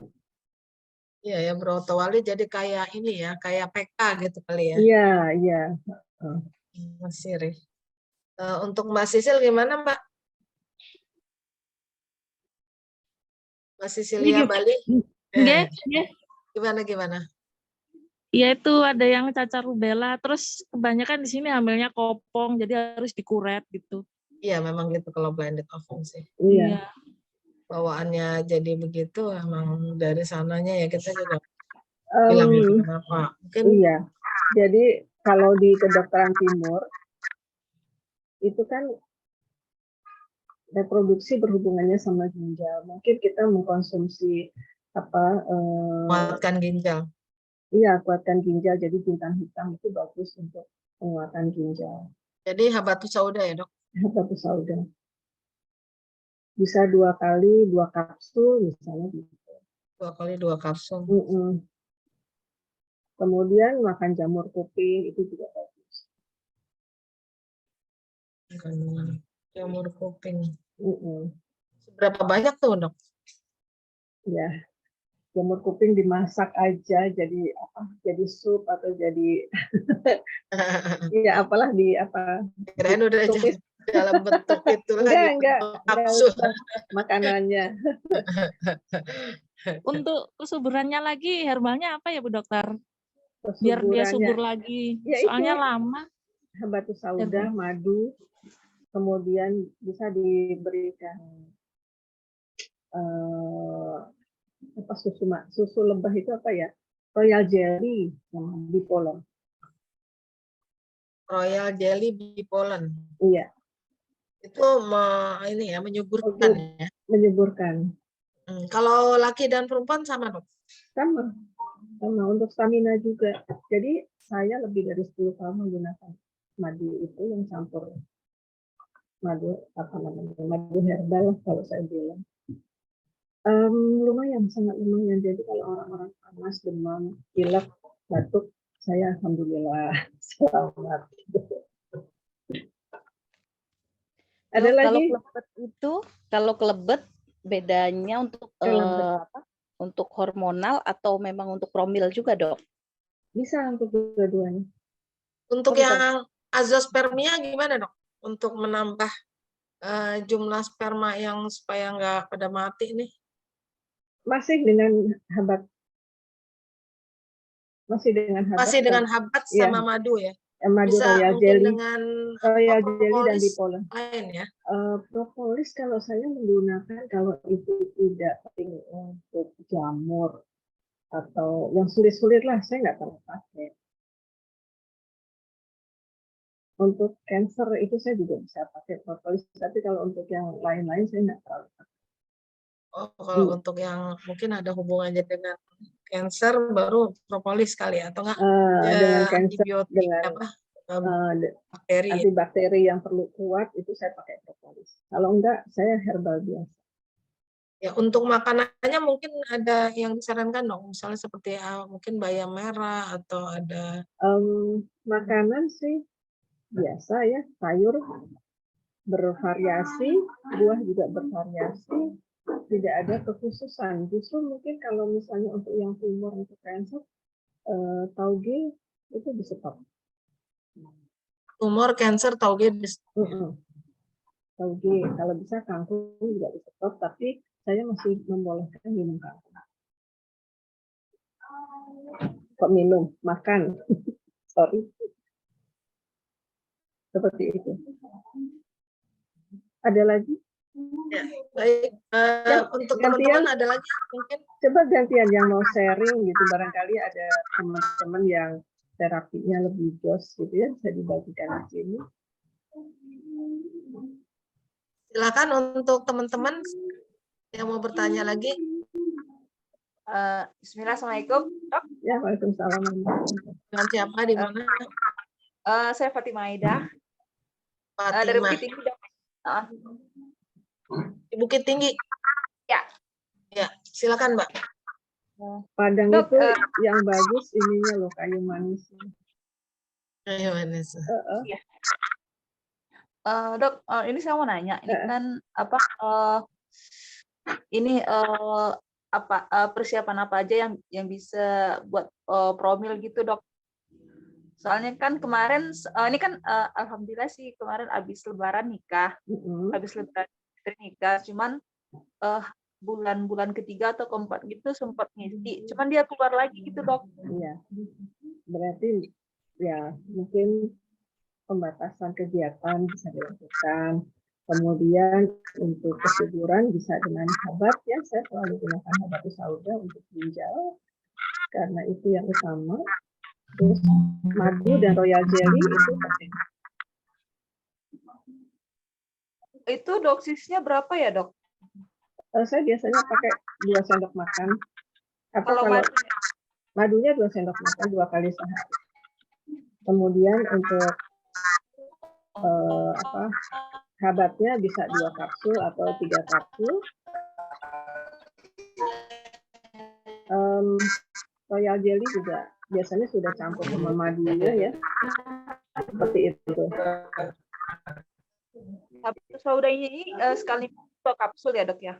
Iya ya, brotowali jadi kayak ini ya, kayak PK gitu kali ya. Iya. Mas Siri. Untuk Mbak Sisil gimana Mbak? Mbak Sisilia Bali? Gimana? Ya itu ada yang cacar rubella, terus kebanyakan di sini hamilnya kopong, jadi harus dikuret gitu. Iya memang gitu kalau blended ovum sih. Iya. Bawaannya jadi begitu, emang dari sananya ya kita juga bilang kenapa. Mungkin Iya. Jadi kalau di kedokteran timur itu kan reproduksi berhubungannya sama ginjal. Mungkin kita mengkonsumsi kuatkan ginjal. Iya, kuatkan ginjal. Jadi bintang hitam itu bagus untuk penguatan ginjal. Jadi habatus sauda ya dok? Habatus sauda. Bisa 2 kali 2 kapsul misalnya gitu. 2 kali 2 kapsul. Kemudian makan jamur kuping itu juga bagus. Jamur kuping. Berapa banyak tuh dok? Ya, jamur kuping dimasak aja jadi jadi sup atau jadi ya apalah kirain udah dalam bentuk itu enggak makanannya. Untuk kesuburannya lagi herbalnya apa ya Bu Dokter? Biar dia subur lagi. Ya soalnya itu, lama. Habatus sauda, madu, kemudian bisa diberikan susu lebah itu apa ya? Royal jelly sama bipolen. Royal jelly bipolen. Iya. Itu ini ya menyuburkan ya. Menyuburkan. Kalau laki dan perempuan sama dok? Sama untuk stamina juga. Jadi saya lebih dari 10 tahun menggunakan madu itu yang campur madu madu herbal kalau saya bilang. Lumayan, sangat lumayan. Jadi kalau orang-orang panas, demam, pilek, batuk, saya alhamdulillah selamat. Ada lagi? Kalau kelebet bedanya untuk untuk hormonal atau memang untuk promil juga dok? Bisa untuk dua-duanya. Untuk yang azospermia gimana dok? Untuk menambah jumlah sperma yang supaya nggak pada mati nih? Masih dengan habat. Masih dengan habat sama madu ya? Madu bisa royal mungkin jelly, dengan royal jelly dan bipolen. Lain ya? Propolis kalau saya menggunakan kalau itu tidak penting untuk jamur atau yang sulit-sulit lah, saya nggak terlalu pakai. Untuk cancer itu saya juga bisa pakai propolis, tapi kalau untuk yang lain-lain saya nggak terlalu pakai. Oh, kalau untuk yang mungkin ada hubungannya dengan cancer baru propolis kali ya, atau enggak dengan cancer, antibiotik dengan bakteri. Antibakteri yang perlu kuat itu saya pakai propolis. Kalau enggak saya herbal biasa. Ya, untuk makanannya mungkin ada yang disarankan dong, misalnya seperti mungkin bayam merah atau ada makanan sih biasa ya, sayur bervariasi, buah juga bervariasi, tidak ada kekhususan. Justru mungkin kalau misalnya untuk yang tumor untuk cancer, tauge itu di stop. Tumor, cancer, tauge. Tauge, kalau bisa kangkung juga di stop, tapi saya masih membolehkan minum kangkung. Kok minum? Makan. Sorry. Seperti itu. Ada lagi? Ya, baik. Untuk teman-teman ada lagi mungkin? Coba gantian yang mau sharing gitu, barangkali ada teman-teman yang terapinya lebih jos gitu ya, bisa dibagikan di sini. Silakan untuk teman-teman yang mau bertanya lagi. Bismillah, Assalamualaikum, Dok. Ya, waalaikumsalam. Dengan siapa, di mana? Saya Fatimah Aida. Fatimah. Dari Bukit Tinggi, Dok. Di Bukit Tinggi? Ya. Ya, silakan, Mbak. Padang Dok, itu yang bagus ininya loh, kayu manis. Kayu manis. Iya. Dok, ini saya mau nanya, ini kan apa? Ini persiapan apa aja yang bisa buat promil gitu, Dok? Soalnya kan kemarin ini kan alhamdulillah sih kemarin habis lebaran nikah. Habis lebaran nikah, cuman bulan-bulan ketiga atau keempat gitu sempat ngisi, cuman dia keluar lagi gitu, Dok. Iya. Berarti ya mungkin pembatasan kegiatan bisa dilakukan. Kemudian untuk kesuburan bisa dengan habat ya, saya selalu gunakan habatus sauda untuk ginjal karena itu yang utama. Terus madu dan royal jelly itu penting. Itu dosisnya berapa ya, Dok? Saya biasanya pakai 2 sendok makan. Atau kalau madunya 2 sendok makan 2 kali sehari. Kemudian untuk habatnya bisa 2 kapsul atau 3 kapsul. Royal jelly juga biasanya sudah campur sama madunya ya. Seperti itu. Habatus sauda ini sekali 2 kapsul ya, Dok ya?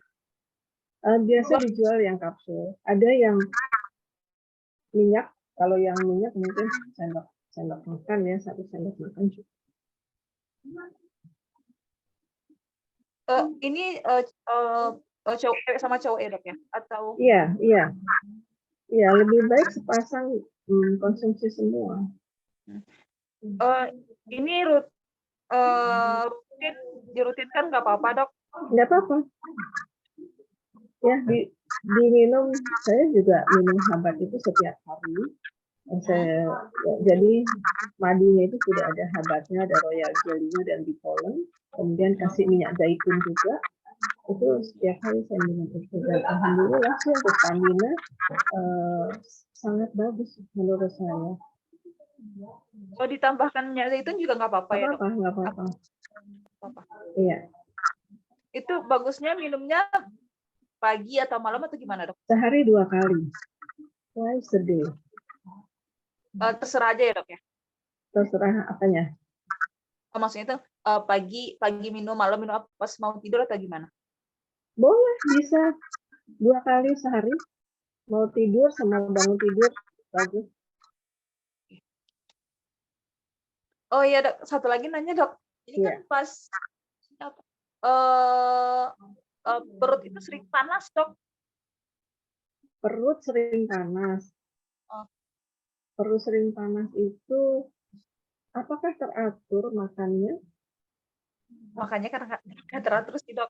Biasa dijual yang kapsul. Ada yang minyak. Kalau yang minyak mungkin sendok makan ya, 1 sendok makan cukup. Ini cowok sama cowok ya, Dok ya? Atau Iya, lebih baik sepasang konsumsi semua. Ini dirutinkan nggak apa-apa, Dok? Nggak apa-apa. Ya, diminum. Saya juga minum habat itu setiap hari. Jadi madunya itu sudah ada habatnya, ada royal jelly-nya dan bipolen. Kemudian kasih minyak zaitun juga. Itu setiap hari saya minum itu. Dan alhamdulillah sih untuk stamina sangat bagus menurut saya. Kalau ditambahkan minyak zaitun juga nggak apa-apa ya, Dok? Nggak apa-apa. Iya. Itu bagusnya minumnya pagi atau malam atau gimana, Dok? Sehari 2 kali. Twice a day. Terserah aja ya, Dok ya? Terserah apanya? Maksudnya itu pagi minum, malam minum, pas mau tidur atau gimana? Boleh, bisa 2 kali sehari. Mau tidur sama bangun tidur, bagus. Oh iya, Dok. Satu lagi nanya, Dok. Ini kan pas perut itu sering panas, Dok. Perut sering panas. Perut sering panas itu apakah teratur makannya? Makanya kan nggak teratur sih, Dok.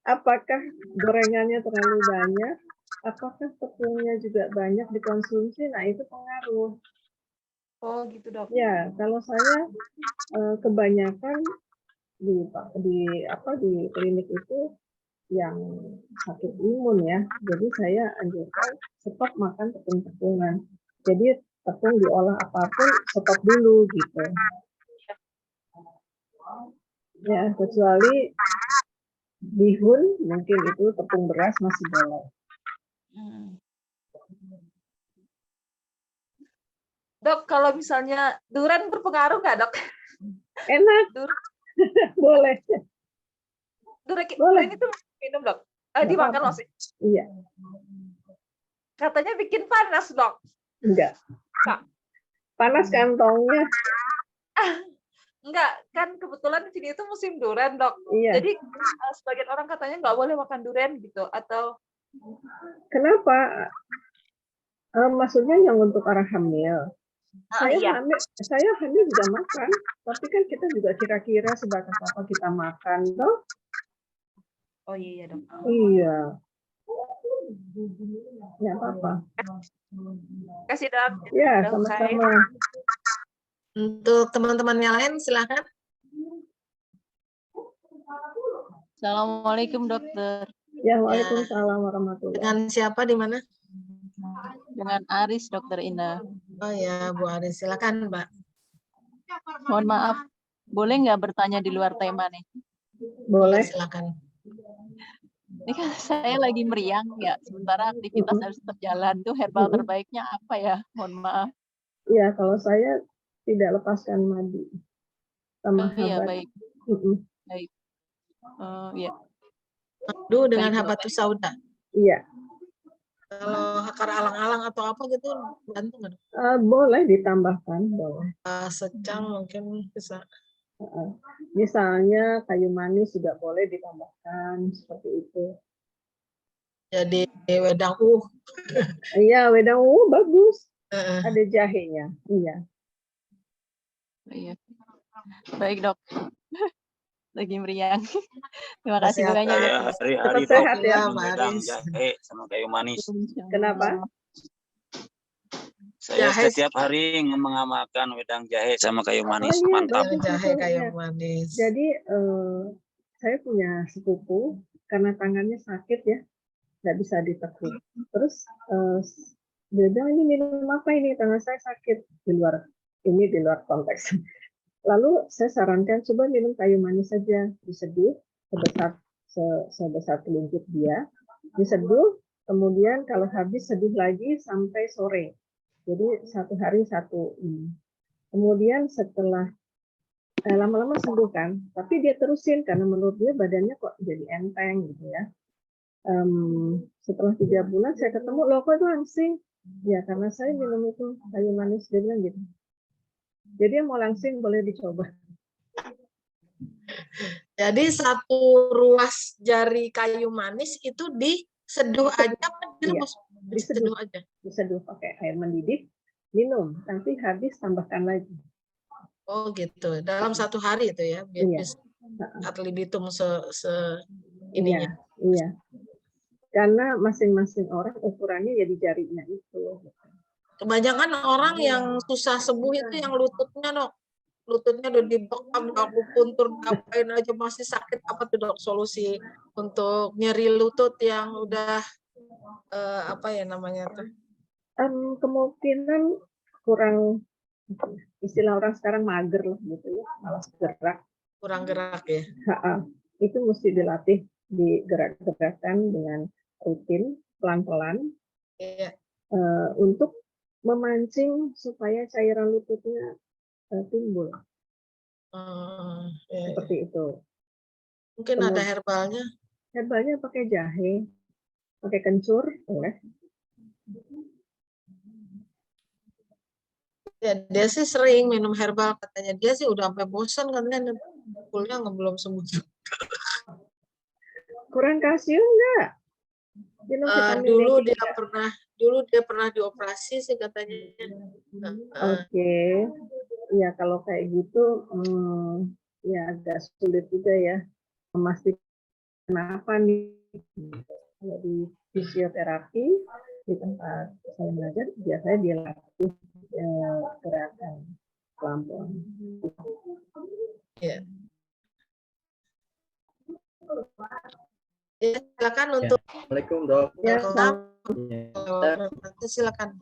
Apakah gorengannya terlalu banyak? Apakah tepungnya juga banyak dikonsumsi? Nah, itu pengaruh. Oh, gitu, Dok. Ya, kalau saya kebanyakan di klinik itu yang sakit imun ya. Jadi saya anjurkan stop makan tepung-tepungan. Jadi tepung diolah apapun stop dulu gitu. Ya, kecuali bihun mungkin itu tepung beras masih boleh. Dok, kalau misalnya durian berpengaruh nggak, Dok? Enak. Boleh. Durian itu minum, Dok. Dimakan maksudnya. Iya. Katanya bikin panas, Dok. Enggak. Panas kantongnya. Enggak, kan kebetulan di sini itu musim durian, Dok. Iya. Jadi sebagian orang katanya nggak boleh makan durian gitu, atau kenapa? Maksudnya yang untuk orang hamil. Saya hamil juga makan, tapi kan kita juga kira-kira sebatas apa kita makan, toh? Oh iya, Dok. Iya. Nggak apa-apa. Kasih, Dok. Ya, sama-sama. Untuk teman-teman yang lain, silakan. Assalamualaikum, Dokter. Ya, waalaikumsalam warahmatullahi. Dengan siapa di mana? Dengan Aris, Dokter Indah. Oh ya, Bu Aris, silakan, Mbak. Mohon maaf, boleh nggak bertanya di luar tema nih? Boleh. Silakan. Ini kan saya lagi meriang ya, sementara aktivitas harus tetap jalan. Tuh herbal terbaiknya apa ya? Mohon maaf. Iya, kalau saya tidak lepaskan madu sama Iya, habat. baik. Baik. Ya. Madu dengan habatus sauda. Iya. Kalau akar alang-alang atau apa gitu, bantu nggak? Boleh ditambahkan, boleh. Secang mungkin bisa. Misalnya kayu manis juga boleh ditambahkan seperti itu. Jadi wedang Iya, wedang bagus. Ada jahenya. Iya. Iya. Baik, Dok. Lagi meriang. Terima kasih banyak. Saya hari-hari sehat ya, wedang jahe sama kayu manis. Kenapa? Saya setiap hari mengamalkan wedang jahe sama kayu manis. Oh, iya, Mantap. Jahe kayu manis. Jadi saya punya sepupu karena tangannya sakit ya, nggak bisa ditekuk. Terus dia bilang, ini minum apa ini, tangan saya sakit. Di luar konteks. Lalu saya sarankan coba minum kayu manis saja, diseduh sebesar telunjuk dia, diseduh, kemudian kalau habis seduh lagi sampai sore. Jadi 1 hari 1 ini. Kemudian setelah lama-lama sembuh kan, tapi dia terusin karena menurut dia badannya kok jadi enteng gitu ya. Setelah 3 bulan saya ketemu, loh kok itu langsing? Ya karena saya minum itu kayu manis, dia bilang gitu. Jadi yang mau langsing boleh dicoba. Jadi 1 ruas jari kayu manis itu diseduh aja, Iya, diseduh aja. Diseduh pakai air mendidih, minum. Nanti habis tambahkan lagi. Oh gitu. Dalam 1 hari itu ya, biar Iya. bisa ad libitum ininya. Iya. Karena masing-masing orang ukurannya ya di jarinya itu. Kebanyakan orang yang susah sembuh itu yang lututnya, Dok. Lututnya udah dibekam, akupuntur, ngapain aja masih sakit. Apa tuh, Dok, solusi untuk nyeri lutut yang udah apa ya namanya tuh? Kemungkinan kurang, istilah orang sekarang mager lah gitu ya, malas gerak. Kurang gerak ya. Itu mesti dilatih, digerak-gerakkan dengan rutin, pelan-pelan. Iya. Untuk memancing supaya cairan lututnya timbul. Seperti itu. Mungkin ada herbalnya. Herbalnya pakai jahe, pakai kencur, boleh. Ya, dia sih sering minum herbal, katanya. Dia sih udah sampai bosan katanya, pukulnya belum sembuh. Kurang kalsium enggak? Dulu dia pernah dioperasi sih katanya. Oke. Ya kalau kayak gitu ya agak sulit juga ya memastikan apa nih. Kalau di fisioterapi di tempat saya belajar biasanya dia latih gerakan pelan-pelan. Ya. Ya, silakan untuk. Assalamualaikum, Dok. Ya, silakan.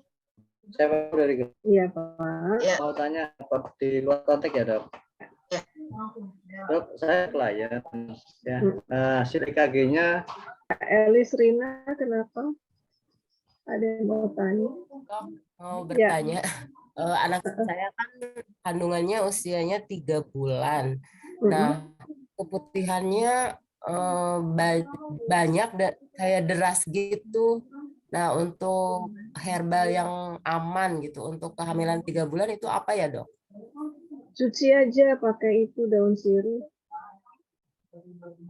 Saya dari. Iya, Pak. Ya. Mau tanya di luar konteks ya, Dok. Ya. Dok, saya klien ya. Hasil EKG-nya Elis Rina, kenapa? Ada yang mau tanya? Mau bertanya. anak saya kan kandungannya usianya 3 bulan. Nah, keputihannya banyak kayak deras gitu. Nah, untuk herbal yang aman gitu untuk kehamilan 3 bulan itu apa ya, Dok? Cuci aja pakai itu daun sirih.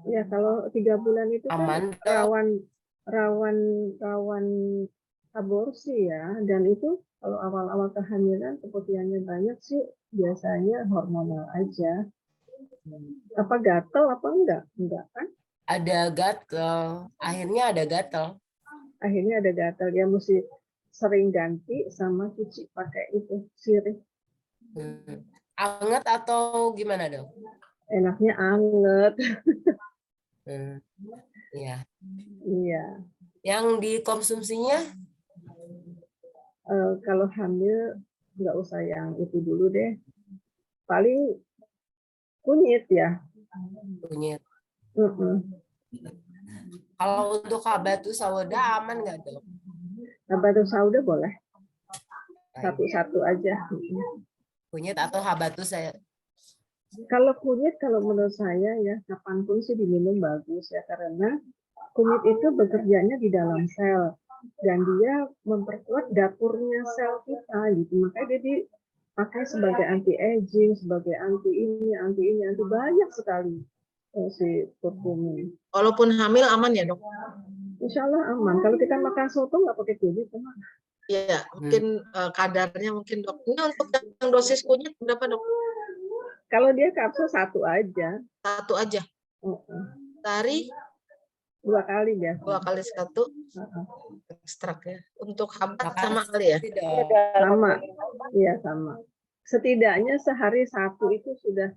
Ya, kalau 3 bulan itu kan rawan aborsi ya, dan itu kalau awal-awal kehamilan keputihannya banyak sih biasanya hormonal aja. Apa gatal apa enggak? Enggak kan? Ada gatal, akhirnya ada gatal. Akhirnya ada gatal, dia mesti sering ganti sama cuci pakai itu sirih. Anget atau gimana, Dok? Enaknya anget. Iya. Iya. Yang dikonsumsinya? Kalau hamil nggak usah yang itu dulu deh. Paling kunyit ya. Kunyit. Kalau untuk habatus sauda aman nggak, Dok? Habatus sauda boleh. Satu-satu aja. Kunyit atau habatus saya. Kalau kunyit, kalau menurut saya ya kapanpun sih diminum bagus ya, karena kunyit itu bekerjanya di dalam sel dan dia memperkuat dapurnya sel kita gitu. Makanya dia dipakai sebagai anti aging, sebagai anti banyak sekali si kurkumin. Walaupun hamil aman ya, Dok? Insya Allah aman. Kalau kita makan soto nggak pakai kunyit, aman. Iya, mungkin kadarnya mungkin, Dok. Ini untuk yang dosis kunyit berapa, Dok? Kalau dia kapsul 1 aja. 1 aja. Sehari 2 kali biasa. 2 kali 1 ekstrak ya. Untuk habat sama kali ya? Sama. Iya, sama. Setidaknya sehari 1 itu sudah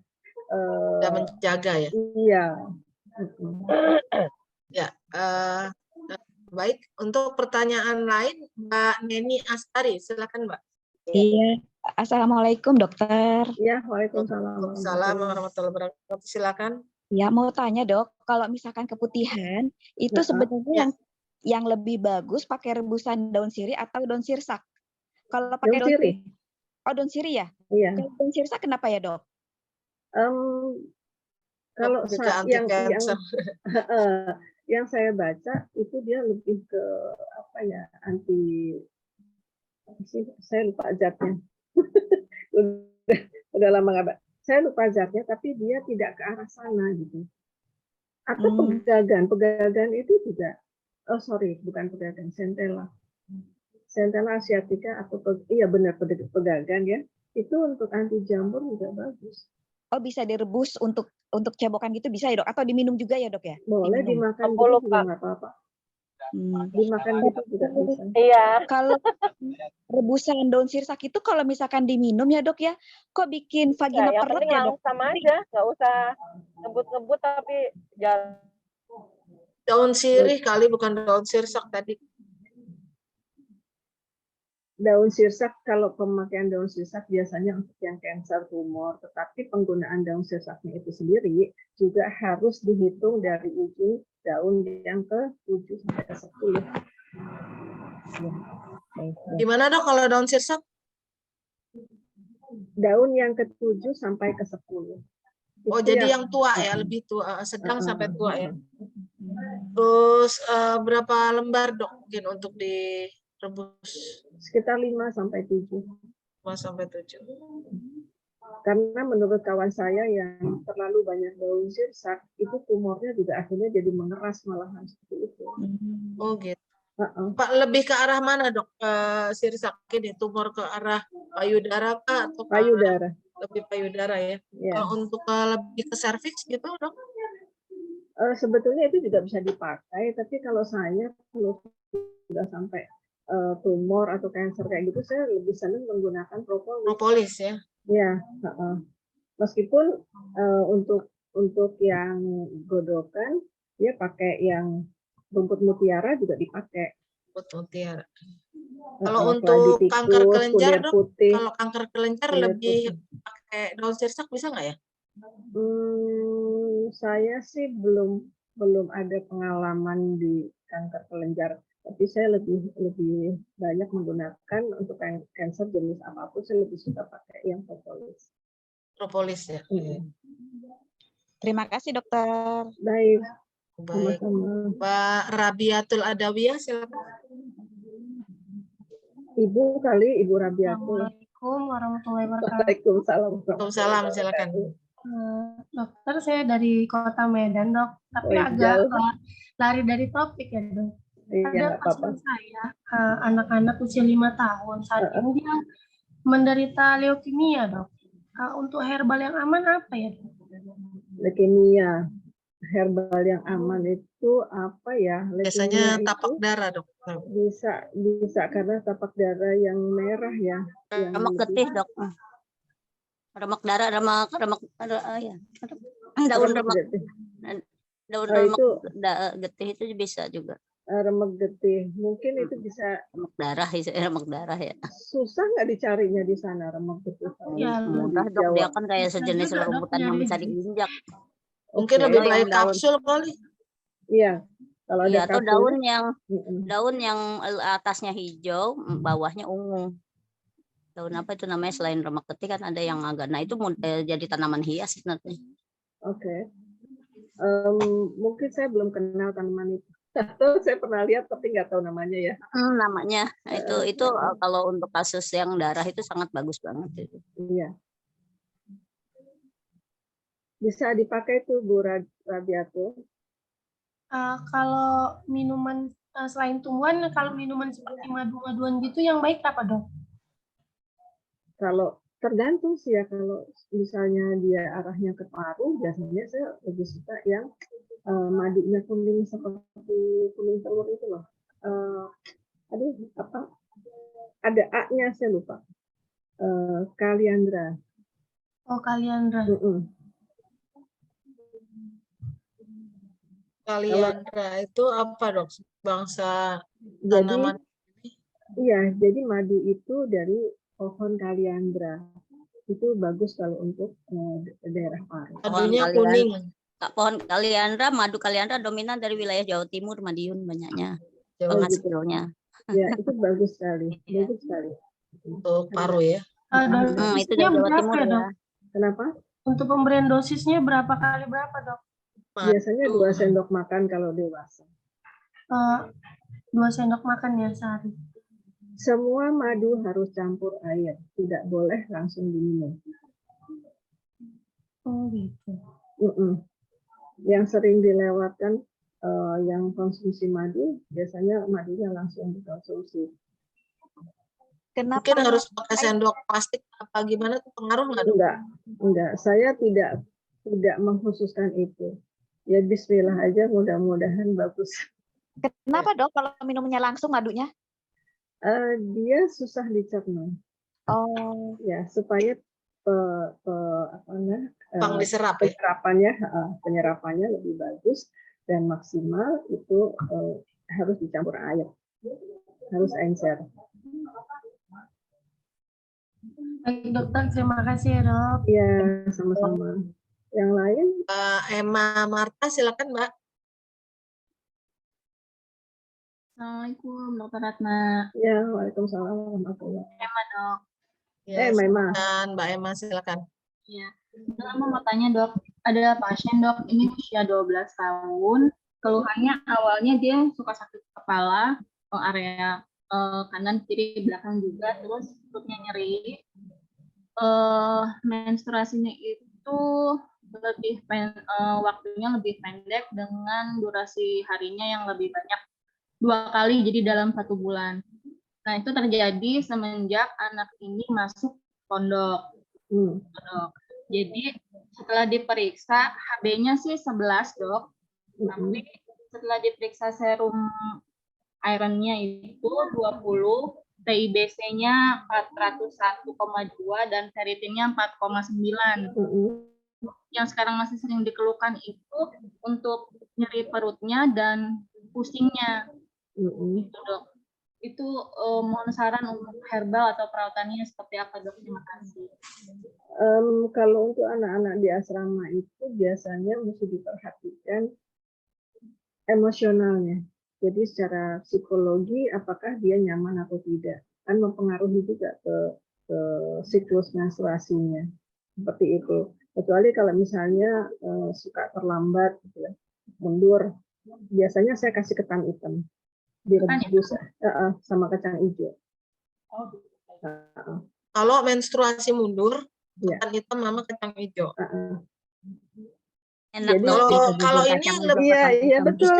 menjaga ya. Iya. Ya, baik. Untuk pertanyaan lain, Mbak Neni Astari, silakan, Mbak. Iya. Assalamualaikum, dokter. Ya, waalaikumsalam. Waalaikumsalam warahmatullahi wabarakatuh. Silakan. Ya, mau tanya, Dok, kalau misalkan keputihan itu sebenarnya yang lebih bagus pakai rebusan daun sirih atau daun sirsak? Kalau pakai daun sirih. Oh, daun sirih ya? Iya. Kalau daun sirsak kenapa ya, Dok? Kalau yang saya baca itu dia lebih ke apa ya, anti, saya lupa zatnya. udah lama nggak, saya lupa zatnya, tapi dia tidak ke arah sana gitu. Atau pegagan itu juga, bukan pegagan, centella asiatica atau iya benar pegagan ya, itu untuk anti jamur juga bagus. Oh, bisa direbus untuk cebokan gitu bisa ya, Dok? Atau diminum juga ya, Dok ya? Boleh dimakan gitu juga nggak apa-apa. Dimakan gitu juga bisa. Iya. Kalau rebusan daun sirsak itu kalau misalkan diminum ya, Dok ya, kok bikin vagina perut ya, Dok? Sama aja, nggak usah ngebut-ngebut tapi jangan. Daun sirih kali, bukan daun sirsak tadi. Daun sirsak, kalau pemakaian daun sirsak biasanya untuk yang kanker, tumor, tetapi penggunaan daun sirsaknya itu sendiri juga harus dihitung dari ujung daun yang ke-7 sampai ke-10. Gimana, Dok, kalau daun sirsak? Daun yang ke-7 sampai ke-10. Oh, jadi yang tua ya, lebih tua, sedang sampai tua ya. Terus berapa lembar, Dok, mungkin untuk direbus? Sekitar 5 sampai 7. 5 sampai 7. Karena menurut kawan saya yang terlalu banyak daun sirsak, itu tumornya juga akhirnya jadi mengeras malahan seperti itu. Oh gitu. Pak, lebih ke arah mana, Dok? Sirsak ini tumor ke arah payudara kah atau payudara? Lebih payudara ya. Kalau untuk lebih ke serviks gitu, Dok? Sebetulnya itu juga bisa dipakai, tapi kalau saya kalau sudah sampai tumor atau kanker kayak gitu, saya lebih senang menggunakan propolis. Propolis ya? Ya, meskipun untuk yang godokan, dia pakai yang rumput mutiara juga dipakai. Rumput mutiara. Kalau untuk kanker kelenjar, Dok, kalau kanker kelenjar lebih pakai daun sirsak bisa nggak ya? Saya sih belum ada pengalaman di kanker kelenjar. Tapi saya lebih banyak menggunakan untuk cancer jenis apapun, saya lebih suka pakai yang propolis. Propolis ya. Terima kasih dokter. Baik. Baik. Sama-sama. Mbak Rabiatul Adawiyah, silakan. Ibu kali, Ibu Rabiatul. Assalamualaikum warahmatullahi wabarakatuh. Waalaikumsalam. Waalaikumsalam, silakan. Dokter, saya dari Kota Medan, Dok. Tapi agak lari dari topik ya, Dok. Ada pasien saya, anak-anak usia 5 tahun. Saat ini dia menderita leukemia, Dok. Untuk herbal yang aman apa ya, Dok? Leukemia. Herbal yang aman itu apa ya? Biasanya tapak darah, Dok. Bisa karena tapak darah yang merah ya. Remak getih, Dok. Remak darah, ya. Daun remak. Daun remak getih itu bisa juga. Remak getih, mungkin itu bisa remak darah ya. Susah nggak dicarinya di sana remak getih? Ya, mudah, Dok. Dia kan kayak sejenis rumputan yang bisa diinjak. Mungkin lebih baik kapsul kali. Iya, kalau ada atau daun yang atasnya hijau, bawahnya ungu. Daun apa itu namanya selain remak getih kan ada yang agak, nah itu jadi tanaman hias nanti. Oke. Mungkin saya belum kenal tanaman itu. Atau saya pernah lihat tapi nggak tahu namanya ya. Namanya itu kalau untuk kasus yang darah itu sangat bagus banget itu. Iya. Bisa dipakai tuh Bu Rabiatul. Kalau minuman selain tumbuhan, kalau minuman seperti madu-maduan gitu yang baik apa, Dok? Kalau tergantung sih ya, kalau misalnya dia arahnya ke paru, biasanya saya lebih suka yang madunya kuning seperti kuning telur itu loh. Apa? Ada A-nya saya lupa. Kaliandra. Oh, Kaliandra. Kaliandra itu apa, Dok? Bangsa tanaman? Iya, jadi madu itu dari pohon Kaliandra. Itu bagus kalau untuk daerah paru. Madunya kuning. Pohon Kaliandra, madu Kaliandra dominan dari wilayah Jawa Timur, Madiun banyaknya. Penghasilnya. Ya, itu bagus sekali. Bagus sekali. Untuk paru ya. Itu dari Jawa Timur ya. Kenapa? Untuk pemberian dosisnya berapa kali berapa, Dok? Biasanya 2 sendok makan kalau dewasa. 2 sendok makan ya sehari. Semua madu harus campur air, tidak boleh langsung diminum. Oh gitu. Yang sering dilewatkan yang konsumsi madu, biasanya madunya langsung dikonsumsi. Mungkin harus pakai sendok plastik apa gimana, tuh pengaruh nggak? Enggak. Saya tidak mengkhususkan itu. Ya bismillah aja, mudah-mudahan bagus. Kenapa, Dok, kalau minumnya langsung madunya? Dia susah dicerna. Oh. Ya, supaya penyerapannya lebih bagus dan maksimal itu harus dicampur air. Harus encer. Baik, Dokter, terima kasih ya, Dok. Iya, sama-sama. Yang lain? Emma Marta, silakan, Mbak. Assalamualaikum, Dokter Ratna. Ya, waalaikumsalam warahmatullahi wabarakatuh. Emma, Dok. Ya, silakan, Mbak Emma, silakan. Ya, mau tanya, Dok. Ada pasien, Dok, ini usia 12 tahun. Keluhannya awalnya dia suka sakit kepala, area kanan, kiri, belakang juga, terus perutnya nyeri. Menstruasinya itu waktunya lebih pendek dengan durasi harinya yang lebih banyak, 2 kali, jadi dalam 1 bulan. Nah, itu terjadi semenjak anak ini masuk pondok. Jadi setelah diperiksa HB-nya sih 11, Dok. Tapi setelah diperiksa serum iron-nya itu 20, TIBC-nya 401,2 dan ferritinnya 4,9. Yang sekarang masih sering dikeluhkan itu untuk nyeri perutnya dan pusingnya. Itu, Dok. Itu mohon saran untuk herbal atau perawatannya seperti apa, Dok? Terima kasih. Kalau untuk anak-anak di asrama itu biasanya mesti diperhatikan emosionalnya. Jadi secara psikologi apakah dia nyaman atau tidak, kan mempengaruhi juga ke siklus menstruasinya. Seperti itu. Kecuali kalau misalnya suka terlambat, gitu ya, mundur, biasanya saya kasih ketan hitam direbus sama kacang hijau. Kalau menstruasi mundur, ketan hitam sama kacang hijau. Enak Jadi kalau ini lebih iya betul.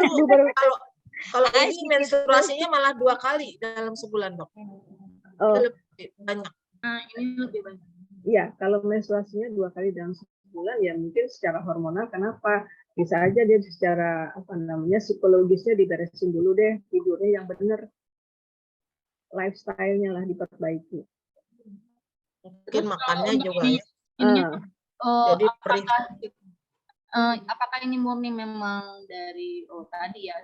kalau ini menstruasinya malah 2 kali dalam sebulan, Dok. Itu lebih banyak. Nah, ini lebih banyak. Iya, kalau menstruasinya 2 kali dalam sebulan ya mungkin secara hormonal. Kenapa? Bisa aja dia secara psikologisnya diberesin dulu deh, tidurnya yang benar, lifestyle-nya lah diperbaiki. Mungkin makannya juga ya. Jadi apakah ini murni memang dari tadi ya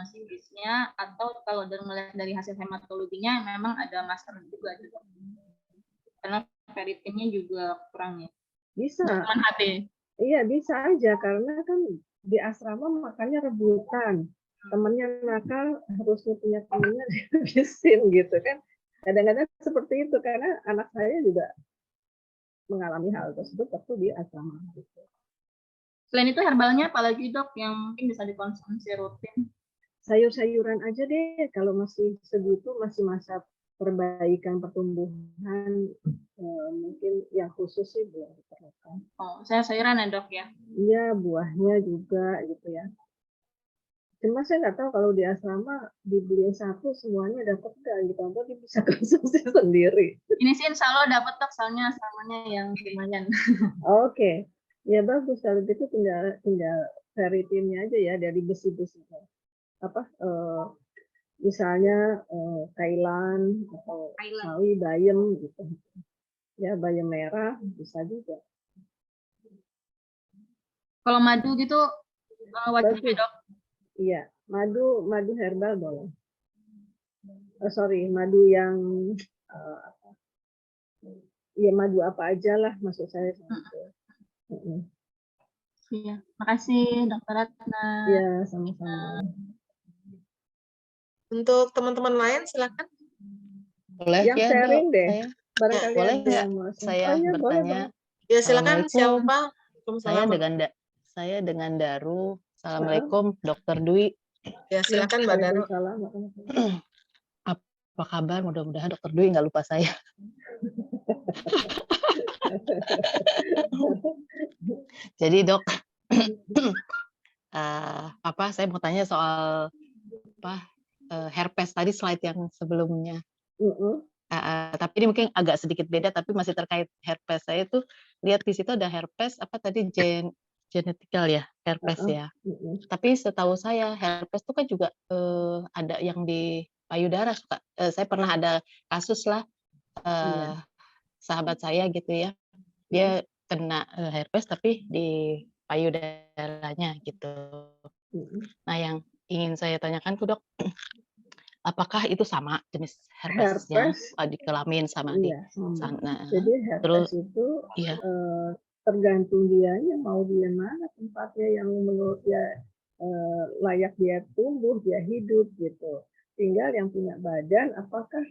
psikisnya, atau kalau melihat dari hasil hematologinya memang ada masalah juga gitu. Karena ferritinnya juga kurang ya. Bisa. Cuman HB. Iya bisa aja, karena kan di asrama makannya rebutan. Temennya nakal, harusnya punya temennya dihabisin gitu kan. Kadang-kadang seperti itu, karena anak saya juga mengalami hal tersebut waktu di asrama. Selain itu herbalnya apalagi, Dok, yang mungkin bisa dikonsumsi rutin? Sayur-sayuran aja deh, kalau masih segitu, masih masa perbaikan pertumbuhan, mungkin yang khusus sih belum diperlukan. Sayur-sayuran ya, Dok ya? Iya, buahnya juga gitu ya. Cuma saya nggak tahu kalau di asrama dibeliin satu semuanya dapat nggak gitu, atau dia bisa konsumsi sendiri. Ini sih insya Allah dapat, Dok, soalnya asramanya yang lumayan. Oke. Ya bagus, kalau gitu tinggal ferritinnya aja ya dari besi-besi. Misalnya kailan atau sawi, bayam gitu. Ya bayam merah bisa juga. Kalau madu gitu wajib ya, Dok? Iya, madu herbal boleh. Madu yang ya madu apa aja lah maksud saya. Iya, makasih Dokter Ratna. Iya, sama-sama. Untuk teman-teman lain silakan. Boleh yang ya, sharing Dok, deh. Saya. Boleh nggak saya bertanya? Ya silakan, siapa? Saya dengan Daru. Assalamualaikum, Dokter Dwi. Ya silakan Mbak Daru. Apa kabar? Mudah-mudahan Dokter Dwi nggak lupa saya. Jadi Dok, saya mau tanya soal herpes tadi, slide yang sebelumnya. Tapi ini mungkin agak sedikit beda, tapi masih terkait herpes. Saya tuh lihat di situ ada herpes genetikal ya, herpes ya. Tapi setahu saya herpes itu kan juga ada yang di payudara. Saya pernah ada kasus lah, sahabat saya gitu ya, dia kena herpes tapi di payudaranya gitu. Nah yang ingin saya tanyakan tuh Dok, apakah itu sama jenis herpesnya di kelamin sama di sana? Jadi herpes itu tergantung dianya mau dia mana tempatnya yang menurut dia layak dia tumbuh, dia hidup gitu. Tinggal yang punya badan apakah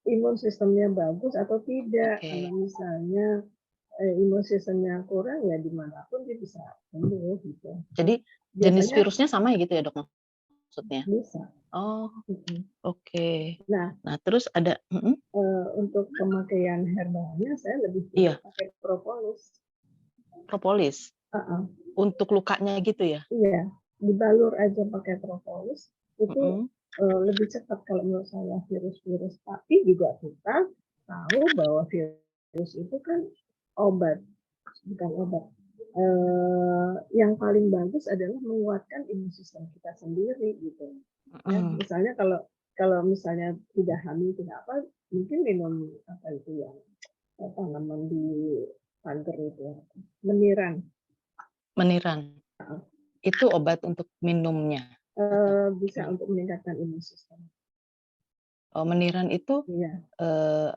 imun sistemnya bagus atau tidak. Kalau misalnya imun sistemnya kurang ya dimanapun dia bisa tumbuh gitu. Jadi jenis virusnya sama ya gitu ya Dok maksudnya? Bisa. Oh, oke. Nah terus ada untuk pemakaian herbalnya saya lebih pakai propolis. Propolis? Untuk lukanya gitu ya? Iya, dibalur aja pakai propolis itu lebih cepat kalau menurut saya virus-virus. Tapi juga kita tahu bahwa virus itu kan obat, bukan obat. Yang paling bagus adalah menguatkan imun sistem kita sendiri gitu. Ya, misalnya kalau misalnya tidak hamil tidak apa, mungkin minum apa itu yang tanaman di pagar itu meniran. Itu obat untuk minumnya? Bisa untuk meningkatkan imun sistem. Meniran itu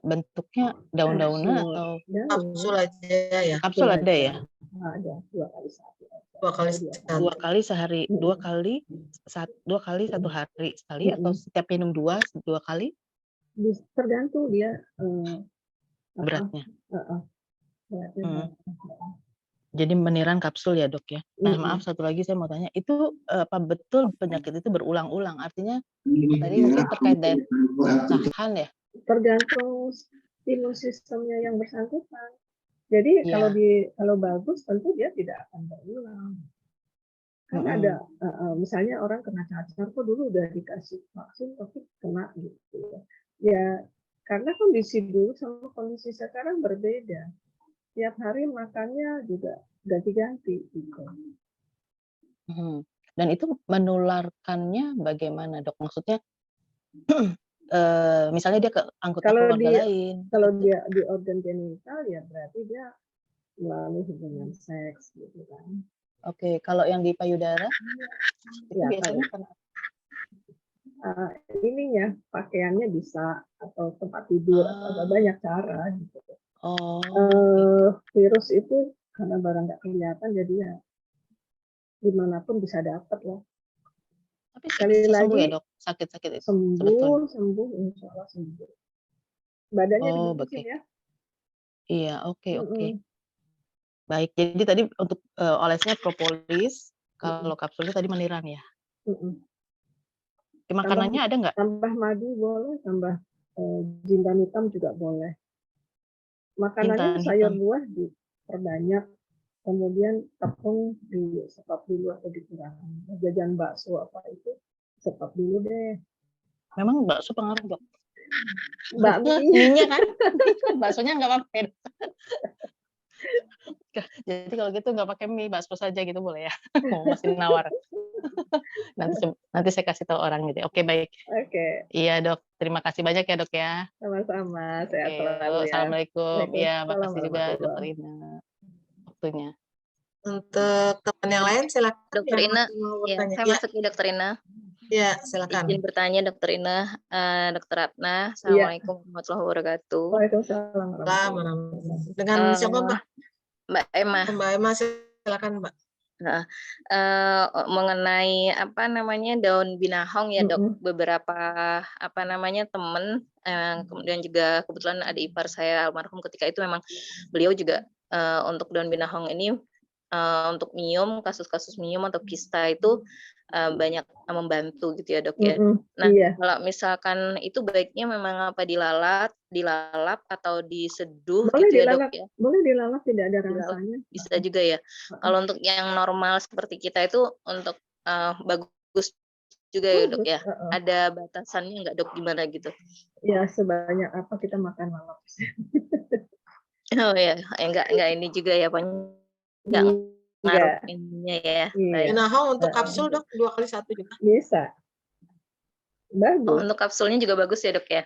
bentuknya daun-daunan atau kapsul aja ya? Kapsul ada ya? Ada 2 kali sehari. 2 kali sehari, 2 kali 1 hari sekali atau setiap minum 2 kali? Tergantung dia beratnya. Beratnya. Jadi meniran kapsul ya, Dok ya. Nah, maaf satu lagi saya mau tanya, itu apa betul penyakit itu berulang-ulang? Artinya tadi mungkin terkait daya tahan ya? Tergantung imun sistemnya yang bersangkutan. Jadi kalau bagus tentu dia tidak akan berulang. Kan ada misalnya orang kena cacar kok dulu udah dikasih vaksin tapi kena gitu. Ya karena kondisi dulu sama kondisi sekarang berbeda. Tiap hari makannya juga ganti-ganti gitu. Dan itu menularkannya bagaimana, Dok? Maksudnya misalnya dia ke anggota keluarga lain. Kalau dia di organ genital ya berarti dia melalui hubungan seks gitu kan. Oke, kalau yang di payudara itu ya, biasanya kena ininya pakaiannya bisa atau tempat tidur atau banyak cara gitu. Virus itu karena barang nggak kelihatan jadi ya dimanapun bisa dapat lah. Tapi sekali lagi sembuh ya, Dok? Sakit-sakit itu sembuh insya Allah sembuh. Badannya dibersihin ya. Iya, oke. Baik, jadi tadi untuk olesnya propolis, kalau kapsulnya tadi meniran ya. Makanannya ada nggak? Tambah madu boleh, tambah jintan hitam juga boleh. Makanannya sayur buah diperbanyak, kemudian tepung di stop dulu atau dikurangi. Jajan bakso apa itu stop dulu deh. Memang bakso pengaruh, Dok? Bakminya kan? Baksonya nggak pakai. Jadi kalau gitu nggak pakai mie, bakso saja gitu boleh ya? Masih nawar. nanti saya kasih tahu orang gitu. Oke, baik. Iya, Dok. Terima kasih banyak ya, Dok ya. Sama-sama. Sehat selalu ya. Assalamualaikum. Iya, makasih juga Dokter Ina waktunya. Untuk teman yang lain silakan. Dokter Ina, saya masuk ya Dokter Ina. Ya, silakan. Izin bertanya Dokter Ina, Dokter Ratna. Assalamualaikum warahmatullahi wabarakatuh. Waalaikumsalam. Dengan siapa Mbak? Mbak Emma. Mbak Emma silakan Mbak. Mengenai apa namanya daun binahong ya Dok, beberapa apa namanya teman kemudian juga kebetulan adik ipar saya almarhum ketika itu memang beliau juga untuk daun binahong ini untuk minum kasus-kasus minum atau kista itu banyak membantu gitu ya Dok ya. Nah kalau misalkan itu baiknya memang apa dilalap atau diseduh boleh gitu dilalap, ya Dok ya. Boleh dilalap tidak ada rasanya. Bisa juga ya. Kalau untuk yang normal seperti kita itu untuk bagus juga ya Dok ya. Ada batasannya nggak Dok gimana gitu? Ya sebanyak apa kita makan lalap. Oh ya, enggak ini juga ya Pak. Enggak ngaruh ininya ya. Binahong untuk kapsul Dok 2 kali 1 juga. Bisa. Bagus. Oh, untuk kapsulnya juga bagus ya Dok ya.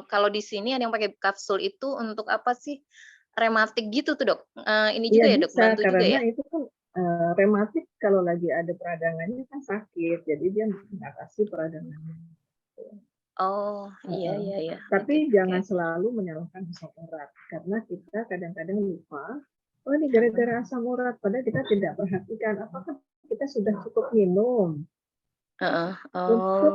Kalau di sini ada yang pakai kapsul itu untuk apa sih? Rematik gitu tuh Dok. Ini juga ya Dok, bisa, bantu juga ya. Karena itu kan rematik kalau lagi ada peradangannya kan sakit, jadi dia mengatasi peradangannya. Oh iya. Tapi jangan selalu menyalahkan asam urat karena kita kadang-kadang lupa. Oh ini gara-gara asam urat, padahal kita tidak perhatikan apakah kita sudah cukup minum.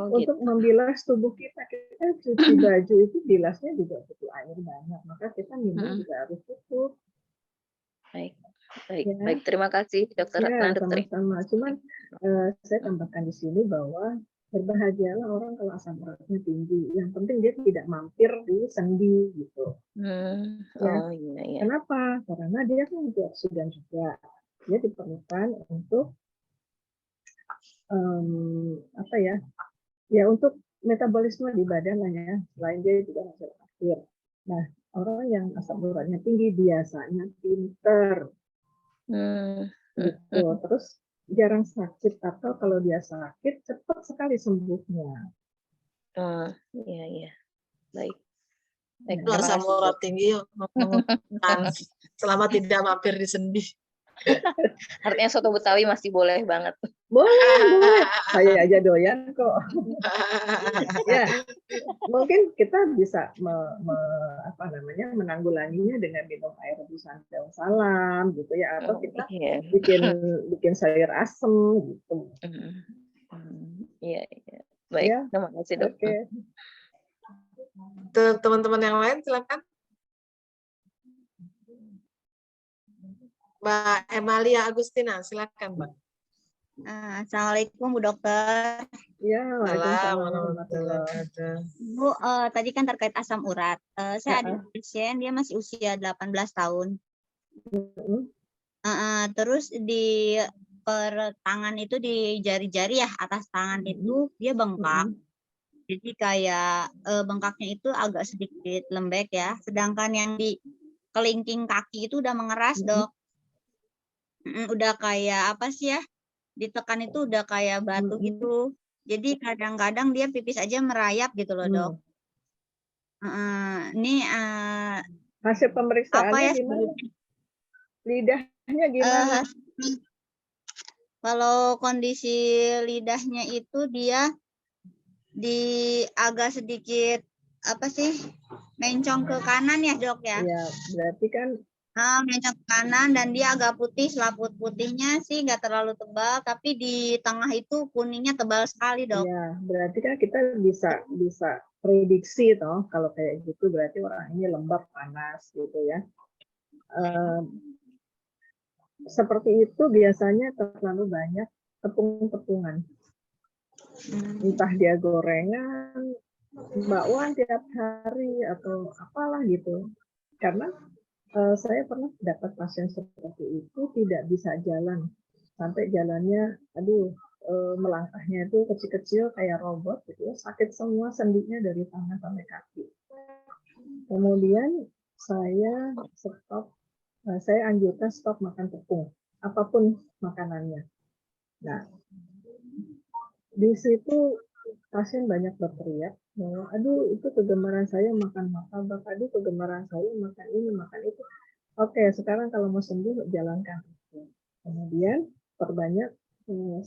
Untuk membilas tubuh kita cuci baju itu bilasnya juga butuh air banyak, maka kita minum juga harus cukup. Baik, terima kasih Dokter Ratna. Sama-sama. Cuman saya tambahkan di sini bahwa berbahagialah orang kalau asam uratnya tinggi. Yang penting dia tidak mampir di sendi gitu. Iya. Kenapa? Karena dia kan antioksidan juga. Dia diperlukan untuk untuk metabolisme di badan lah ya. Selain dia juga hasil akhir. Nah, orang yang asam uratnya tinggi biasanya pinter. Gitu. Terus jarang sakit atau kalau dia sakit cepat sekali sembuhnya. Iya. Baik. Asam urat tinggi selama tidak mampir di sendi. Artinya soto Betawi masih boleh banget. Boleh. Saya aja doyan kok. Ya, mungkin kita bisa menanggulanginya dengan minum air rebusan daun salam gitu ya, atau kita bikin sayur asem gitu. Iya. Baik, Ya. terima kasih dok. Oke. Teman-teman yang lain silakan. Mbak Emalia Agustina, silakan Mbak. Assalamualaikum Bu Dokter. Ya, Bu, tadi kan terkait asam urat. Saya ada pasien, dia masih usia 18 tahun. Terus di tangan itu, di jari-jari ya, atas tangan itu dia bengkak. Jadi kayak bengkaknya itu agak sedikit lembek ya. Sedangkan yang di kelingking kaki itu udah mengeras, Dok. Udah kayak apa sih ya? Ditekan itu udah kayak batu gitu. Jadi kadang-kadang dia pipis aja merayap gitu loh, Dok. Ini hasil pemeriksaannya apa ya, gimana? Lidahnya gimana? Kalau kondisi lidahnya itu dia agak sedikit apa sih, mencong ke kanan ya, Dok ya? Iya, berarti kan mencong ke kanan dan dia agak putih. Selaput putihnya sih nggak terlalu tebal, tapi di tengah itu kuningnya tebal sekali, Dok. Iya, berarti kan kita bisa prediksi toh, kalau kayak gitu berarti orang ini lembab panas gitu ya. Seperti itu biasanya terlalu banyak tepung-tepungan. Entah dia gorengan, bakwan tiap hari atau apalah gitu. Karena saya pernah dapat pasien seperti itu tidak bisa jalan, sampai jalannya, melangkahnya itu kecil-kecil kayak robot gitu ya, sakit semua sendinya dari tangan sampai kaki. Kemudian saya anjurkan stop makan tepung, apapun makanannya. Nah, di situ pasien banyak berteriak bahwa, aduh itu kegemaran saya makan martabak, aduh kegemaran saya makan ini, makan itu. Oke, sekarang kalau mau sembuh jalankan itu. Kemudian perbanyak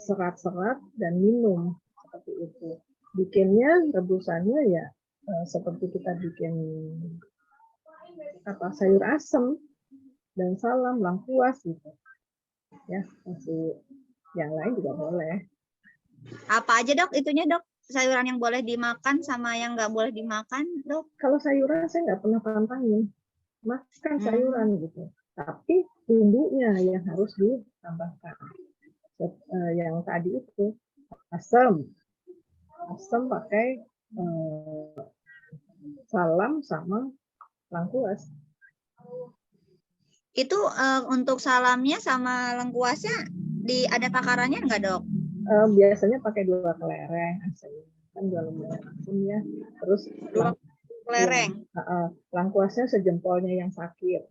serat-serat dan minum seperti itu. Bikinnya rebusannya ya seperti kita bikin sayur asem dan salam, lengkuas gitu. Ya, masih yang lain juga boleh. Apa aja, Dok, itunya, Dok? Sayuran yang boleh dimakan sama yang nggak boleh dimakan, Dok? Kalau sayuran saya nggak pernah pantangin. Makan sayuran gitu. Tapi bumbunya yang harus ditambahkan. Yang tadi itu asam pakai salam sama lengkuas. Itu untuk salamnya sama lengkuasnya ada takarannya nggak, Dok? Biasanya pakai 2 kelereng asam, kan 2 lembar asam ya. Terus 2 kelereng. lengkuasnya sejempolnya yang sakit.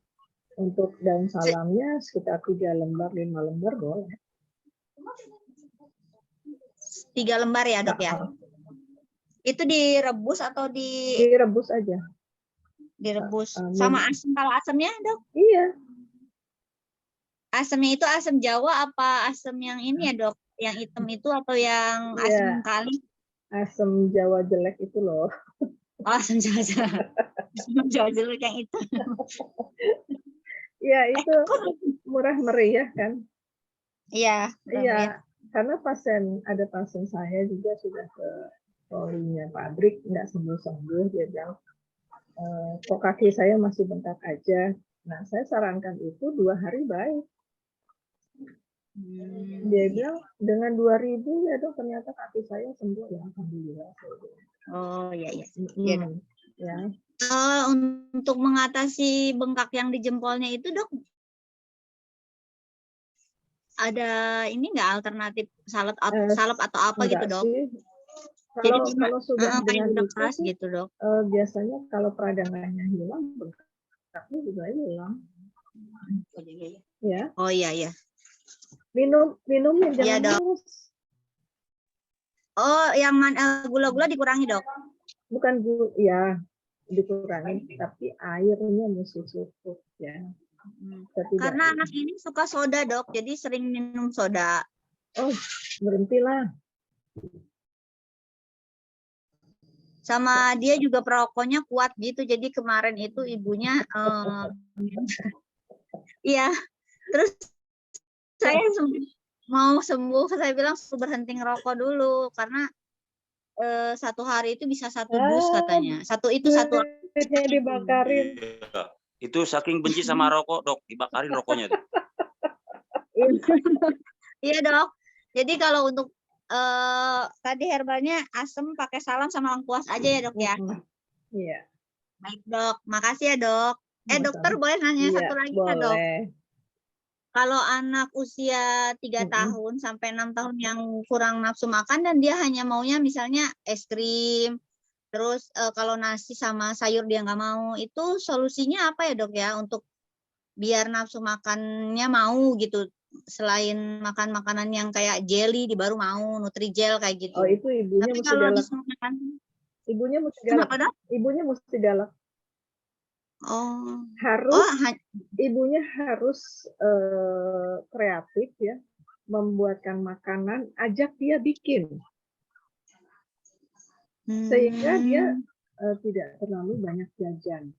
Untuk daun salamnya sekitar 3 lembar, 5 lembar boleh. 3 lembar ya, Dok ya? Itu direbus atau direbus aja? Direbus. Sama asam, kalau asamnya, Dok? Iya. Asamnya itu asam Jawa apa asam yang ini ya, Dok? Yang hitam itu atau yang asam kali? Asam Jawa jelek itu loh. Oh, asam Jawa jelek. Asam Jawa jelek yang itu. Ya, itu murah meriah kan? Iya. Iya, karena ada pasien saya juga sudah ke polinya pabrik, nggak sembuh-sembuh, dia bilang, kok kaki saya masih bengkak aja. Nah, saya sarankan itu 2 hari baik. Dia bilang dengan 2.000 ya, Dok, ternyata kaki saya sembuh ya, alhamdulillah. Oh iya. Ya. Untuk mengatasi bengkak yang di jempolnya itu, Dok, ada ini nggak alternatif salep atau apa gitu, Dok? Jadi kalau sudah dengan keras gitu, Dok. Biasanya kalau peradangannya hilang, bengkaknya juga hilang. Ya. Oh iya. Minumnya jangan iya, Dok. harus. Oh, yang gula-gula dikurangi, Dok? Bukan gula, ya dikurangi, tapi airnya mesti cukup ya. Karena anak ini suka soda, Dok, jadi sering minum soda. Oh, berhentilah. Sama dia juga perokoknya kuat gitu. Jadi kemarin itu ibunya iya. Terus saya mau sembuh, saya bilang berhenti ngerokok dulu karena 1 hari itu bisa 1 dus katanya. Satu dibakarin. Iya. Itu saking benci sama rokok, Dok, dibakarin rokoknya tuh. Iya, Dok. Jadi kalau untuk tadi herbalnya asem pakai salam sama lengkuas aja ya, Dok ya. Iya. Baik, Dok. Makasih ya, Dok. Dokter boleh nanya satu lagi ya, Dok? Kalau anak usia 3 tahun sampai 6 tahun yang kurang nafsu makan dan dia hanya maunya misalnya es krim, terus kalau nasi sama sayur dia nggak mau, itu solusinya apa ya, Dok ya, untuk biar nafsu makannya mau gitu, selain makan makanan yang kayak jelly di baru mau, Nutrijel kayak gitu. Oh, itu ibunya Tapi mesti kalau galak. disuruh makan, Ibunya mesti galak. kenapa, Dok? Ibunya mesti galak. Oh. Harus ibunya harus kreatif ya, membuatkan makanan, ajak dia bikin. Sehingga dia tidak terlalu banyak jajan.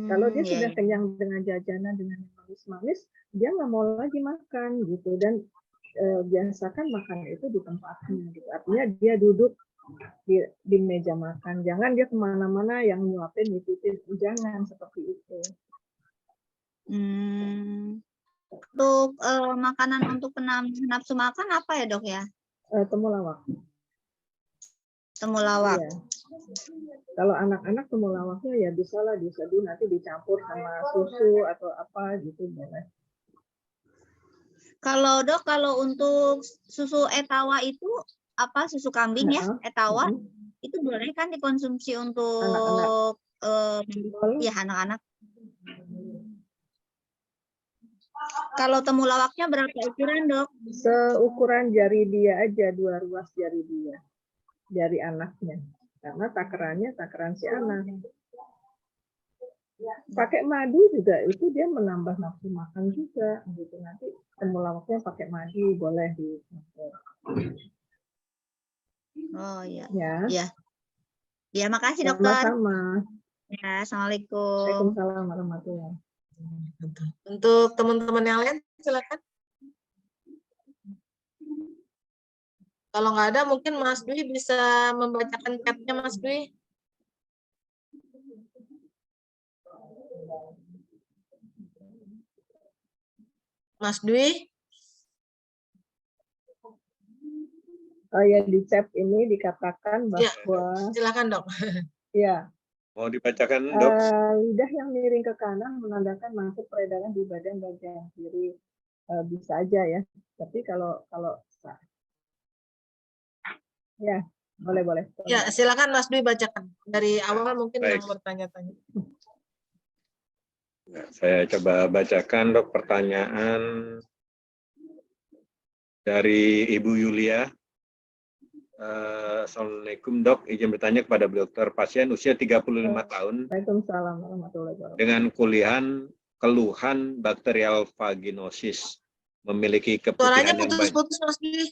Kalau dia sudah kenyang dengan jajanan, dengan manis-manis, dia nggak mau lagi makan gitu. Dan biasakan makan itu di tempatnya gitu. Artinya dia duduk di meja makan, jangan dia kemana-mana yang nyuapin ngikutin, jangan seperti itu. Untuk makanan untuk penambah nafsu makan apa ya, Dok ya? Temulawak. Temulawak. Ya. Kalau anak-anak temulawaknya ya bisa lah diseduh, nanti dicampur sama susu atau apa gitu boleh. Kalau, Dok, kalau untuk susu etawa itu apa, susu kambing ya, etawa itu boleh kan dikonsumsi untuk ya anak-anak. Kalau temulawaknya berapa ukuran, Dok? Seukuran jari dia aja, 2 ruas jari dia, jari anaknya, karena takaran si anak. Pakai madu juga itu dia menambah nafsu makan juga gitu. Nanti temulawaknya pakai madu boleh di. Oh iya. Ya. Ya, makasih dokter. Sama-sama. Ya, assalamualaikum. Waalaikumsalam warahmatullahi. Untuk teman-teman yang lain silakan. Kalau nggak ada mungkin Mas Dwi bisa membacakan chatnya Mas Dwi. Mas Dwi. Oh ya, di chat ini dikatakan bahwa ya, silakan dok. Ya. Mau dibacakan dok? Lidah yang miring ke kanan menandakan masuk peredaran di badan bagian kiri. Bisa aja ya. Tapi kalau ya boleh. Ya silakan Mas Dwi bacakan dari awal mungkin yang bertanya-tanya. Saya coba bacakan dok pertanyaan dari Ibu Yulia. Assalamualaikum dok, izin bertanya kepada dokter, pasien usia 35 tahun Waalaikumsalam warahmatullahi wabarakatuh. dengan keluhan bakterial vaginosis, memiliki keputihan suaranya putus-putus Mas Dwi.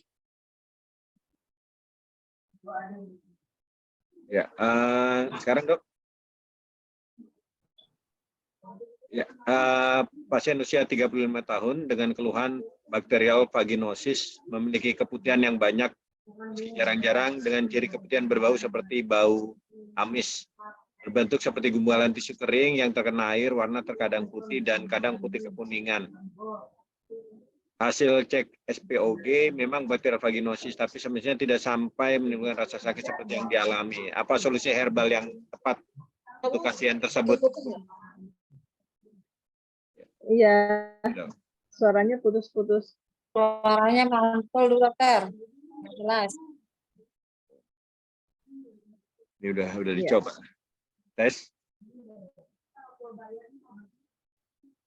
Ya, sekarang dok. Ya, pasien usia 35 tahun dengan keluhan bakterial vaginosis, memiliki keputihan yang banyak, jarang-jarang dengan ciri keputihan berbau seperti bau amis, berbentuk seperti gumpalan tisu kering yang terkena air, warna terkadang putih dan kadang putih kekuningan. Hasil cek SPOG memang bakterial vaginosis, tapi semestinya tidak sampai menimbulkan rasa sakit seperti yang dialami. Apa solusi herbal yang tepat untuk pasien tersebut? Iya, suaranya putus-putus. Suaranya mantul dulu dokter. Jelas. Ini udah dicoba. Tes.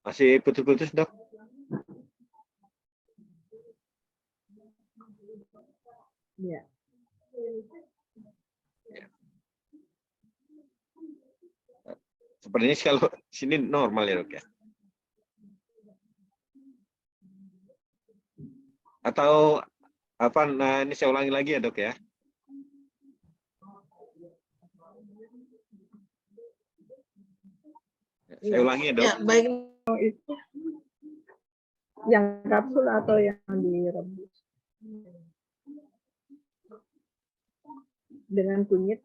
Masih putus-putus, dok? Iya. Sepertinya kalau sini normal ya, dok ya? Atau apa? Nah, ini saya ulangi lagi ya dok ya. Saya ulangi ya dok. Ya, baik. Itu yang kapsul atau yang direbus dengan kunyit.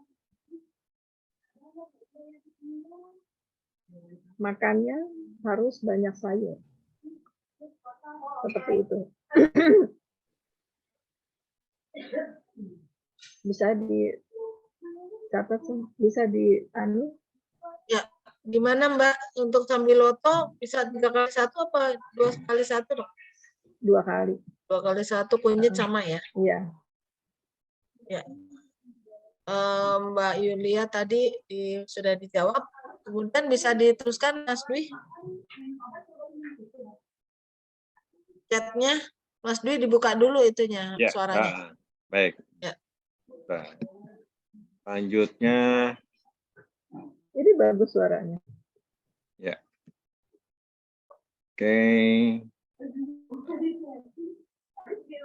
Makannya harus banyak sayur. Seperti itu. Bisa dicatat, bisa Ya, gimana Mbak untuk sambiloto bisa 3x1 apa 2x1 dok? 2 kali. 2x1 kunyit sama ya? Iya. Ya. Mbak Yulia tadi sudah dijawab. Kemudian bisa diteruskan Mas Dwi? Chatnya Mas Dwi dibuka dulu itunya Ya, suaranya. Baik. Ya. Nah, selanjutnya. Ini bagus suaranya. Ya. Oke.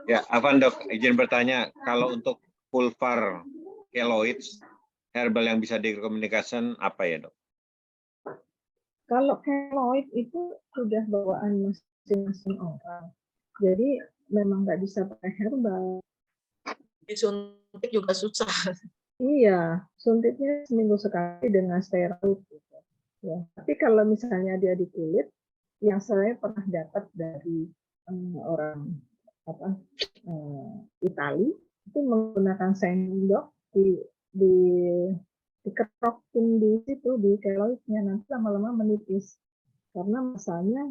Ya, Afan dok, izin bertanya, kalau untuk vulvar keloids, herbal yang bisa dikomunikasikan apa ya dok? Kalau keloid itu sudah bawaan masing-masing orang. Jadi memang nggak bisa pakai herbal. Disuntik juga susah. Iya, suntiknya seminggu sekali dengan steroid. Gitu. Ya. Tapi kalau misalnya dia di kulit, yang saya pernah dapat dari orang Itali itu menggunakan sendok dikerokin di situ di keloidnya, nanti lama-lama menipis karena masanya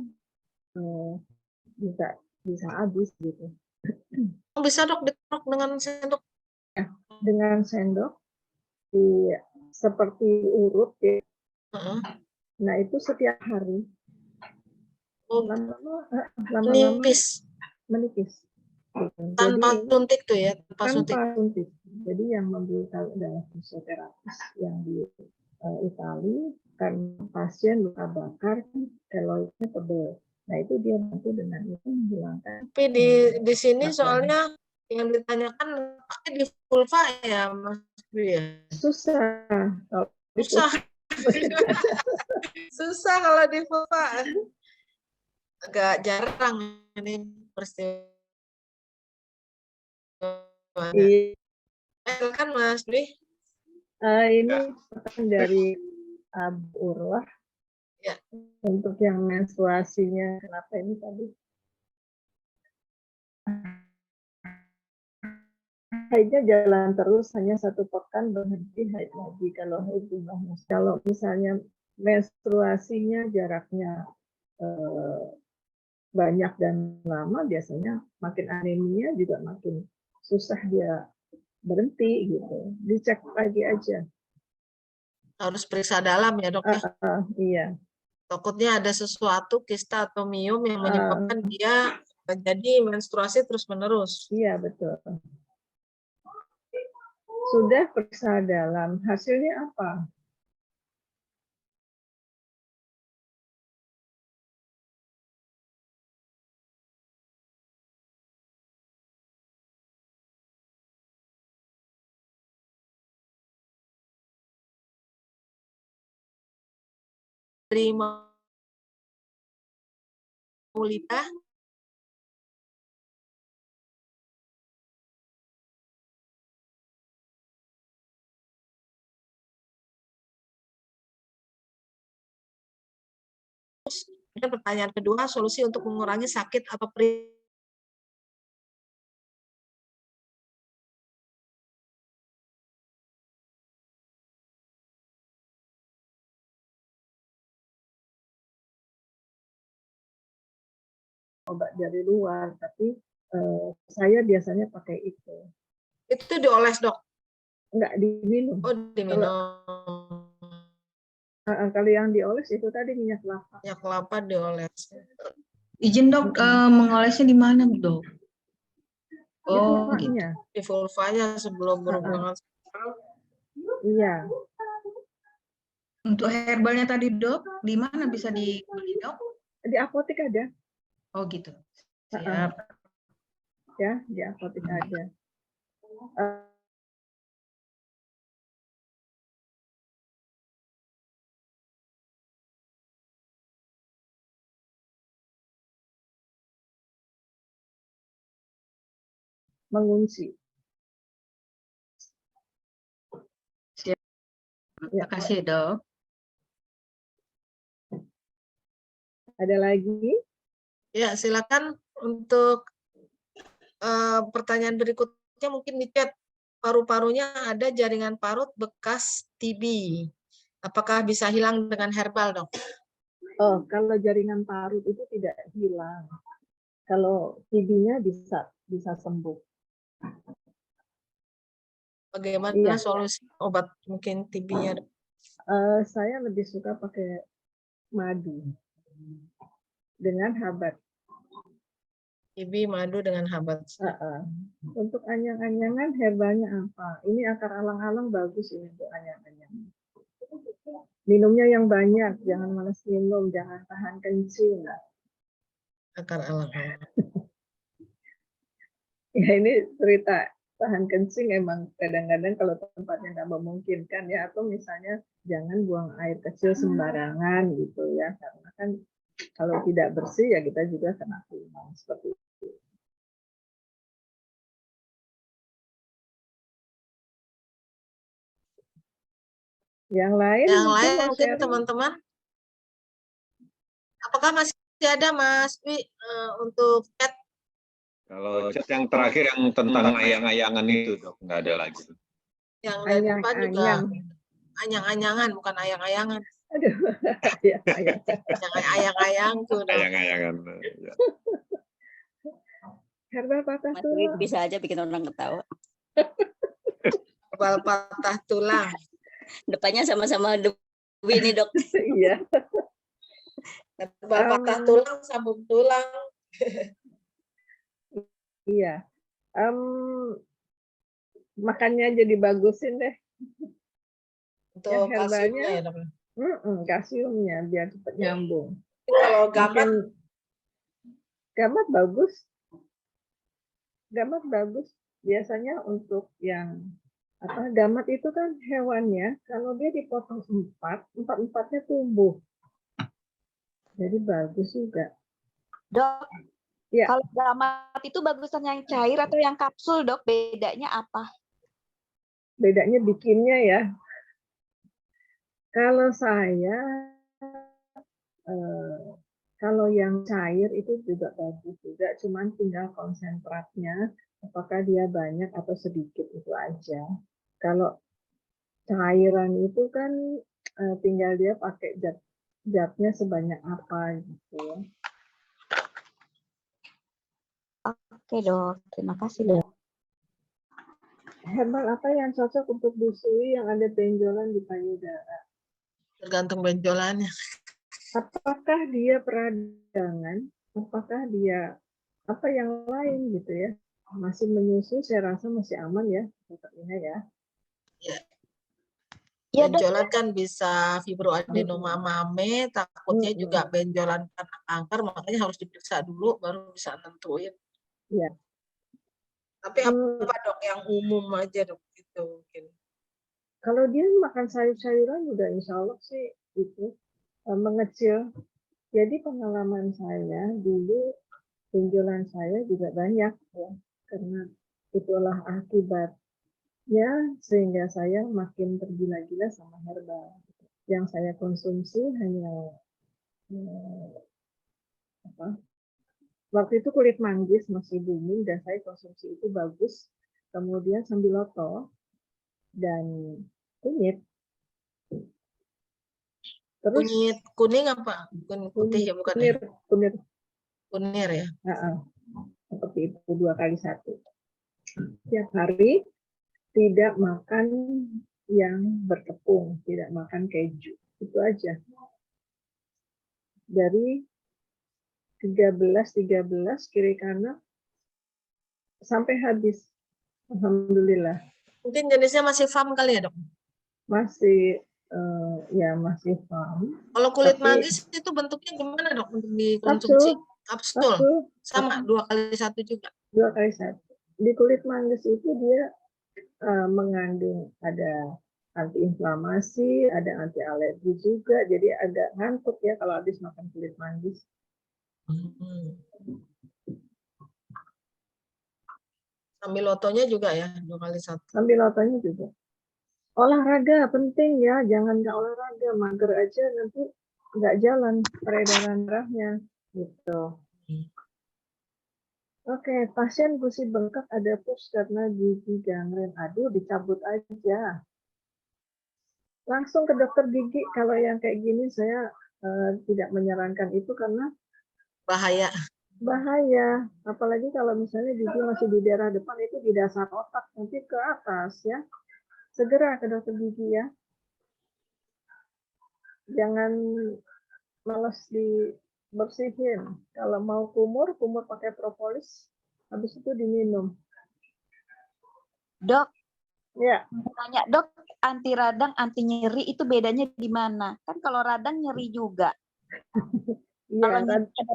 bisa habis gitu. Bisa dok dikerok dengan sendok? Ya, dengan sendok seperti urut ya. Nah itu setiap hari. Lama-lama menipis. Tanpa suntik tuh ya? Tanpa suntik. Jadi yang memberitahu adalah fisioterapis yang di Itali, karena pasien luka bakar, keloidnya tebal. Nah itu dia bantu dengan itu menghilangkan. Tapi di sini soalnya yang ditanyakan pakai di vulva ya Mas Dwi ya? Susah. Susah. Susah kalau di vulva. Agak jarang ini peristiwa. Kan Mas Dwi? Ini dari Abu Urwah. Ya. Untuk yang menstruasinya, kenapa ini tadi? Haidnya jalan terus, hanya 1 pekan berhenti haid lagi. Kalau haid jumlahnya, kalau misalnya menstruasinya jaraknya banyak dan lama, biasanya makin anemia juga makin susah dia berhenti gitu. Dicek lagi aja. Harus periksa dalam ya dok ya? Iya. Takutnya ada sesuatu kista atau miom yang menyebabkan dia jadi menstruasi terus-menerus. Iya betul. Sudah periksa dalam, hasilnya apa? Dari Maulida. Dan pertanyaan kedua, solusi untuk mengurangi sakit atau perih. Obat dari luar, tapi saya biasanya pakai itu. Itu dioles dok? Enggak, diminum. Oh diminum. Kalau yang dioles itu tadi minyak kelapa. Minyak kelapa dioles. Izin dok, mengolesnya di mana dok? Oh, gitu. Di vulvanya sebelum berhubungan. Iya. Untuk herbalnya tadi dok, di mana bisa dibeli dok? Di apotek ada. Oh gitu. Siap. ya, di apotek ada. Mengunci. Terima kasih, Dok. Ada lagi? Ya, silakan untuk pertanyaan berikutnya mungkin di chat. Paru-parunya ada jaringan parut bekas TB. Apakah bisa hilang dengan herbal, Dok? Oh, kalau jaringan parut itu tidak hilang. Kalau TB-nya bisa sembuh. Bagaimana solusi obat mungkin TB-nya? Saya lebih suka pakai madu dengan habat. TB madu dengan habat. Untuk anyang-anyangan herbalnya apa? Ini akar alang-alang bagus ini untuk anyang-anyangan. Minumnya yang banyak, jangan malas minum, jangan tahan kencing. Akar alang-alang. Ya ini cerita tahan kencing emang kadang-kadang kalau tempatnya nggak memungkinkan ya, atau misalnya jangan buang air kecil sembarangan gitu ya, karena kan kalau tidak bersih ya kita juga kena kuman seperti itu. Yang lain mungkin teman-teman. Apakah masih ada Mas Wi untuk chat? Kalau chat yang terakhir yang tentang ayang-ayangan itu, Dok, nggak ada lagi. Yang dari depan juga anyang-anyangan, bukan ayang-ayangan. Aduh, ayang-ayang tuh. Ayang-ayangan. Ya. Herbal patah tulang. Bisa aja bikin orang ketawa. Herbal patah tulang. Depannya sama-sama Dewi nih, Dok. Iya. Herbal patah tulang, sambung tulang. Iya. Makannya jadi bagusin deh. Untuk kalsiumnya ya, Dok? Kalsiumnya biar cepat nyambung. Kalau gamat? Gamat bagus. Gamat bagus. Biasanya untuk yang gamat itu kan hewannya, kalau dia dipotong empat-empatnya tumbuh. Jadi bagus juga. Dok, ya. Kalau gamat itu bagusan yang cair atau yang kapsul, Dok? Bedanya apa? Bedanya bikinnya ya. Kalau saya, kalau yang cair itu juga bagus juga, cuman tinggal konsentratnya, apakah dia banyak atau sedikit itu aja. Kalau cairan itu kan tinggal dia pakai zatnya sebanyak apa gitu. Oke, Dok. Terima kasih, Dok. Herbal apa yang cocok untuk busui yang ada benjolan di payudara? Tergantung benjolannya. Apakah dia peradangan? Apakah dia apa yang lain gitu ya? Masih menyusui, saya rasa masih aman ya sepertinya ya. Ya, benjolan kan bisa fibroadenoma mame, takutnya juga benjolan karena kanker, makanya harus diperiksa dulu baru bisa nentuin. Iya. Tapi apa, Dok, yang umum aja, Dok, itu mungkin. Kalau dia makan sayur-sayuran juga insya Allah sih itu mengecil. Jadi pengalaman saya dulu benjolan saya juga banyak ya, karena itulah akibatnya sehingga saya makin tergila-gila sama herbal. Yang saya konsumsi hanya waktu itu kulit manggis masih booming dan saya konsumsi itu bagus. Kemudian sambiloto dan kunyit. Terus kunyit kuning apa? Kunyit putih ya, bukan? Kunir ya. Seperti itu 2x1. Tiap hari tidak makan yang bertepung, tidak makan keju. Itu aja. Dari 13 kiri kanan sampai habis. Alhamdulillah. Mungkin jenisnya masih FAM kali ya, Dok? Masih masih FAM. Kalau kulit manggis itu bentuknya gimana, Dok, untuk dikonsumsi? Kapsul. Sama 2x1 juga. 2 kali 1. Di kulit manggis itu dia mengandung ada antiinflamasi, ada anti alergi juga, jadi agak ngantuk ya kalau habis makan kulit manggis. Sambilotonya juga ya 2 kali 1. Sambilotonya juga. Olahraga penting ya, jangan nggak olahraga, mager aja nanti nggak jalan peredaran darahnya gitu. Oke, pasien gusi bengkak ada pus karena gigi gangren. Aduh, dicabut aja. Langsung ke dokter gigi. Kalau yang kayak gini saya tidak menyarankan itu karena bahaya. Bahaya, apalagi kalau misalnya gigi masih di daerah depan itu di dasar otak, nanti ke atas ya. Segera ke dokter gigi ya. Jangan males dibersihin. Kalau mau kumur pakai propolis, habis itu diminum. Dok, ya. Tanya dok, anti radang, anti nyeri itu bedanya di mana? Kan kalau radang nyeri juga. Iya,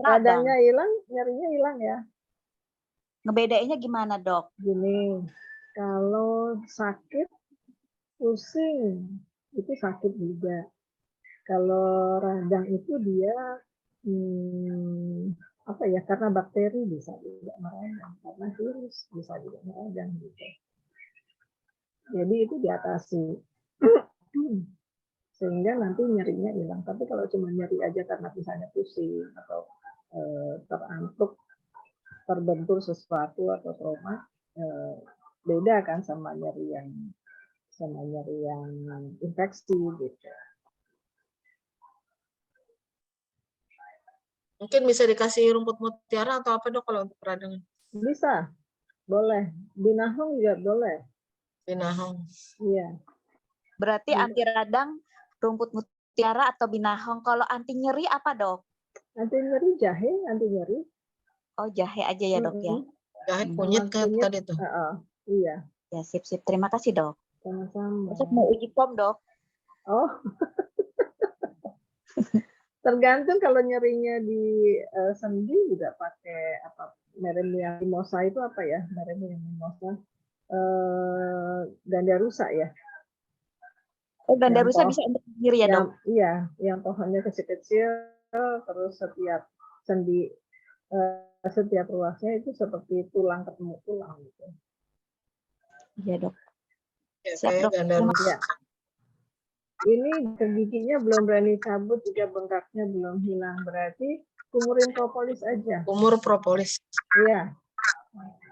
radangnya hilang, nyerinya hilang ya. Ngebedainnya gimana dok? Gini, kalau sakit, pusing, itu sakit juga. Kalau radang itu dia apa ya? Karena bakteri bisa juga meradang, karena virus bisa juga meradang gitu. Jadi itu diatasi. Sehingga nanti nyerinya hilang. Tapi kalau cuma nyeri aja karena misalnya pusing atau terantuk, terbentur sesuatu atau trauma, beda kan sama nyeri yang infeksi gitu. Mungkin bisa dikasih rumput mutiara atau apa dok kalau untuk radang? Bisa, boleh. Binahong juga boleh. Binahong. Iya. Berarti anti radang rumput mutiara atau binahong. Kalau anti nyeri apa dok? Anti nyeri jahe, anti nyeri. Oh jahe aja ya dok ya. Jahe kunyit kayak tadi tuh. Iya. Ya sip. Terima kasih dok. Sama-sama. Besok mau uji pom dok. Oh. Tergantung kalau nyerinya di sendi juga pakai apa? Meremia mimosa itu apa ya? Meremia mimosa. Gandarusa ya. Oh, gandarusa bisa untuk nyeri ya dok? Iya, yang pohonnya kecil-kecil, terus setiap sendi, setiap ruasnya itu seperti tulang ketemu tulang gitu. Iya dok. Siap dok. Ya. Ini giginya belum berani cabut, juga bengkaknya belum hilang, berarti kumurin propolis aja. Kumur propolis. Iya.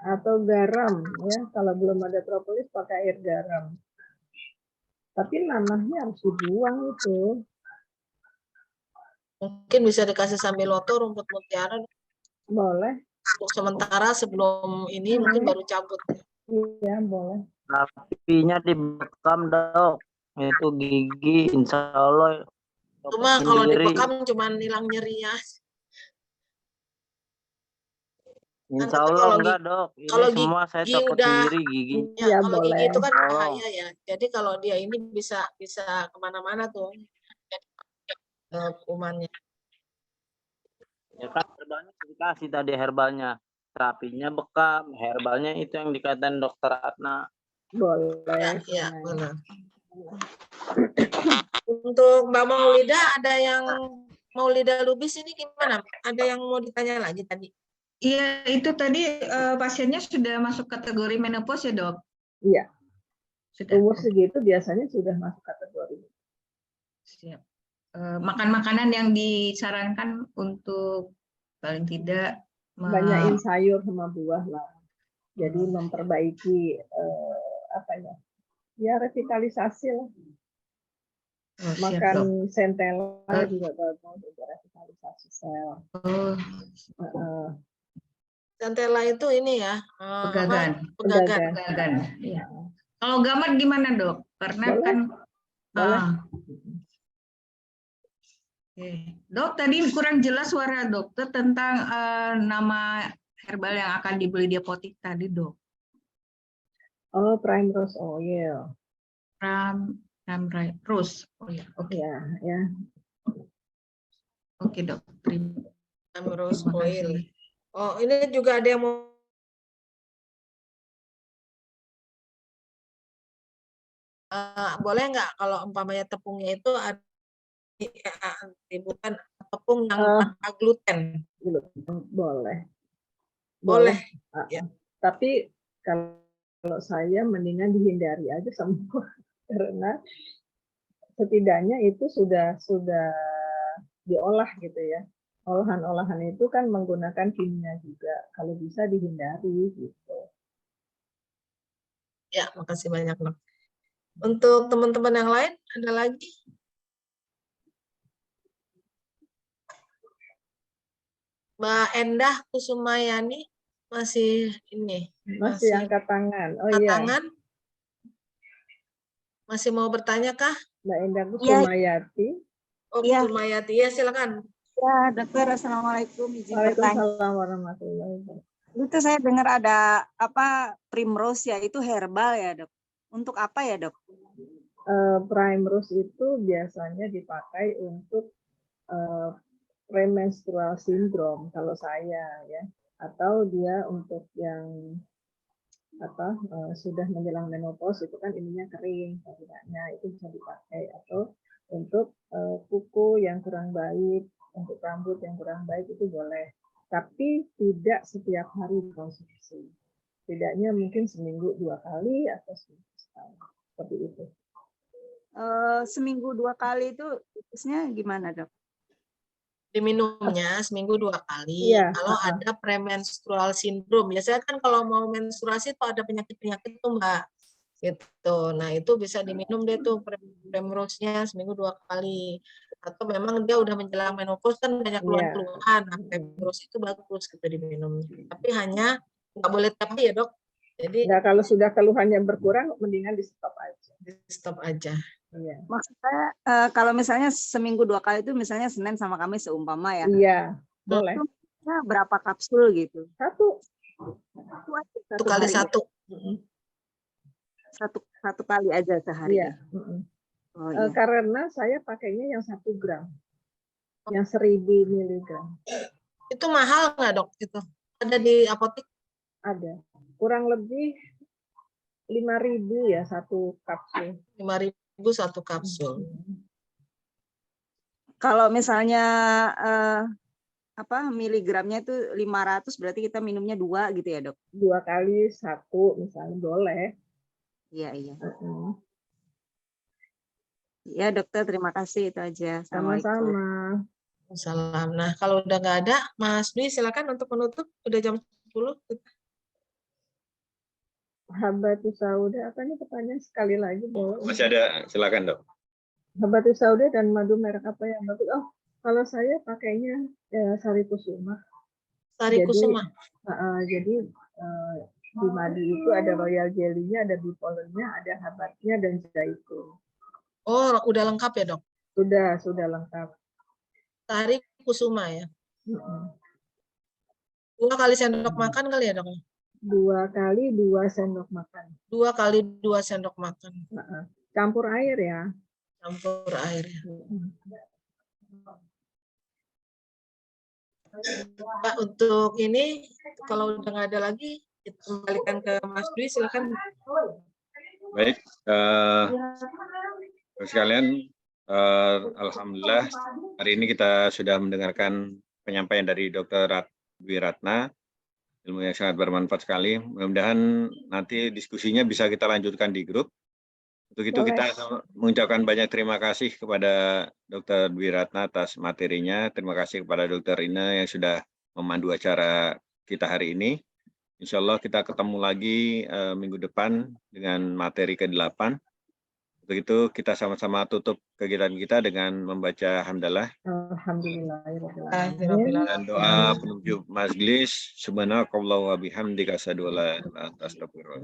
Atau garam ya, kalau belum ada propolis pakai air garam. Tapi nanahnya harus dibuang itu. Mungkin bisa dikasih sambiloto, rumput mutiara. Boleh. Untuk sementara sebelum ini mungkin baru cabut. Iya, boleh. Rapinya dibekam dok. Itu gigi insya Allah. Cuma kalau dibekam cuma hilang nyerinya. Insya Allah enggak dok. Ini kalau semua saya copot sendiri gigi. Ya, kalau boleh. Gigi itu kan bahaya ya. Jadi kalau dia ini bisa kemana-mana tuh kumannya. Ya kan herbalnya dikasih tadi herbalnya. Terapinya bekam, herbalnya itu yang dikatakan dokter Atna. Boleh. Ya, benar. Untuk Mbak Maulida ada yang Maulida Lubis ini gimana? Ada yang mau ditanya lagi tadi? Iya, itu tadi pasiennya sudah masuk kategori menopause ya, Dok? Iya. Sudah. Umur segitu biasanya sudah masuk kategori. Siap. Makan makanan yang disarankan untuk paling tidak banyakin sayur sama buah lah. Jadi memperbaiki apa ya? Ya revitalisasi lah. Makan centella juga bagus untuk revitalisasi sel. Centella itu ini ya, pegagan. Ya. Kalau gamat gimana dok? Karena boleh. Kan Dok, tadi kurang jelas suara dokter tentang nama herbal yang akan dibeli di apotek tadi dok. Oh, Primrose Oil. Primrose Oil. Oke. Ya. Oke dok. Primrose Oil. Oh, ini juga ada yang mau boleh nggak kalau umpamanya tepungnya itu ada bukan tepung yang tanpa gluten? Boleh. Boleh. Ya. Tapi kalau saya mendingan dihindari aja semua karena setidaknya itu sudah diolah gitu ya. Olahan-olahan itu kan menggunakan kimia juga. Kalau bisa dihindari gitu. Ya, makasih banyak, Dok. Untuk teman-teman yang lain, ada lagi? Mbak Endah Kusumayani masih ini. Masih angkat tangan. Oh angkat iya. tangan. Masih mau bertanya kah? Mbak Endah Kusumayati. Oh, Kusumayati. Ya, silakan. Ya, Dokter, Assalamualaikum. Izin bertanya. Waalaikumsalam warahmatullahi wabarakatuh. Itu saya dengar ada primrose ya, itu herbal ya, Dok. Untuk apa ya, Dok? Primrose itu biasanya dipakai untuk premenstrual syndrome kalau saya ya, atau dia untuk yang sudah menjelang menopause itu kan ininya kering, tidaknya itu bisa dipakai, atau untuk kuku yang kurang baik, untuk rambut yang kurang baik itu boleh, tapi tidak setiap hari konsumsi, tidaknya mungkin seminggu 2 kali atau seminggu sekali, seperti itu. Seminggu 2 kali itu tipsnya gimana, Dok? Diminumnya seminggu 2 kali. Iya. Kalau ada premenstrual syndrome, biasanya kan kalau mau menstruasi itu ada penyakit-penyakit tuh Mbak. Gitu. Nah itu bisa diminum deh tuh Primrose-nya seminggu 2 kali. Atau memang dia udah menjelang menopause kan banyak keluhan-keluhan. Nah, Primrose itu bagus gitu diminum. Tapi hanya nggak boleh tiap hari ya Dok. Jadi kalau sudah keluhannya berkurang, mendingan di stop aja. Di stop aja. Iya. Maksud saya kalau misalnya seminggu 2 kali itu misalnya Senin sama Kamis seumpama ya. Iya, boleh. Itu berapa kapsul gitu? Satu kali satu. Satu kali aja sehari. Iya. Oh, iya. Karena saya pakainya yang 1 gram, yang 1000 miligram. Itu mahal nggak Dok? Itu ada di apotek? Ada. Kurang lebih 5.000 ya 1 kapsul. 5.000 1 kapsul. Kalau misalnya miligramnya itu 500, berarti kita minumnya 2 gitu ya, Dok? 2 kali 1 misalnya boleh. Iya. Ya, Dokter, terima kasih, itu aja. Sama-sama. Salam. Nah, kalau udah nggak ada, Mas Dwi silakan untuk menutup. Udah jam 10. Habatus sauda, apa nih pertanyaan sekali lagi boleh? Masih ada, silakan Dok. Habatus sauda dan madu merek apa yang bagus? Oh, kalau saya pakainya Sari Kusuma. Sari Kusuma. Jadi di madu itu ada royal jelly-nya, ada bipolarnya, ada habatnya dan zaitun. Oh, udah lengkap ya Dok? Sudah lengkap. Sari Kusuma ya. 2 kali sendok makan kali ya Dok? 2 kali 2 sendok makan. 2 kali 2 sendok makan. Campur air ya. Campur air ya. Pak, untuk ini kalau udah nggak ada lagi, kita kembalikan ke Mas Dwi, silakan. Baik, sekalian, alhamdulillah hari ini kita sudah mendengarkan penyampaian dari Dr. Dwi Ratna. Ilmu yang sangat bermanfaat sekali. Mudah-mudahan nanti diskusinya bisa kita lanjutkan di grup. Untuk itu kita mengucapkan banyak terima kasih kepada Dr. Dwi Ratna atas materinya. Terima kasih kepada Dr. Ina yang sudah memandu acara kita hari ini. Insya Allah kita ketemu lagi minggu depan dengan materi ke-8. Untuk itu kita sama-sama tutup kegiatan kita dengan membaca hamdalah. Alhamdulillah. Dan doa penutup majelis. Subhanakallah wa bihamdika asyhadu an la ilaha illa anta astaghfiruka.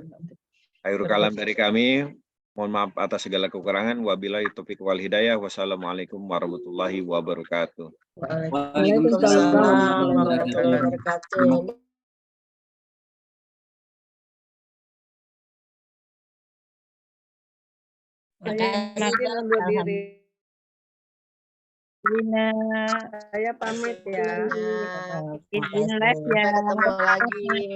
Akhir kalam dari kami. Mohon maaf atas segala kekurangan. Wabillahi taufiq wal hidayah. Wassalamualaikum warahmatullahi wabarakatuh. Waalaikumsalam warahmatullahi wabarakatuh. Saya pamit ya. Ketemu lagi.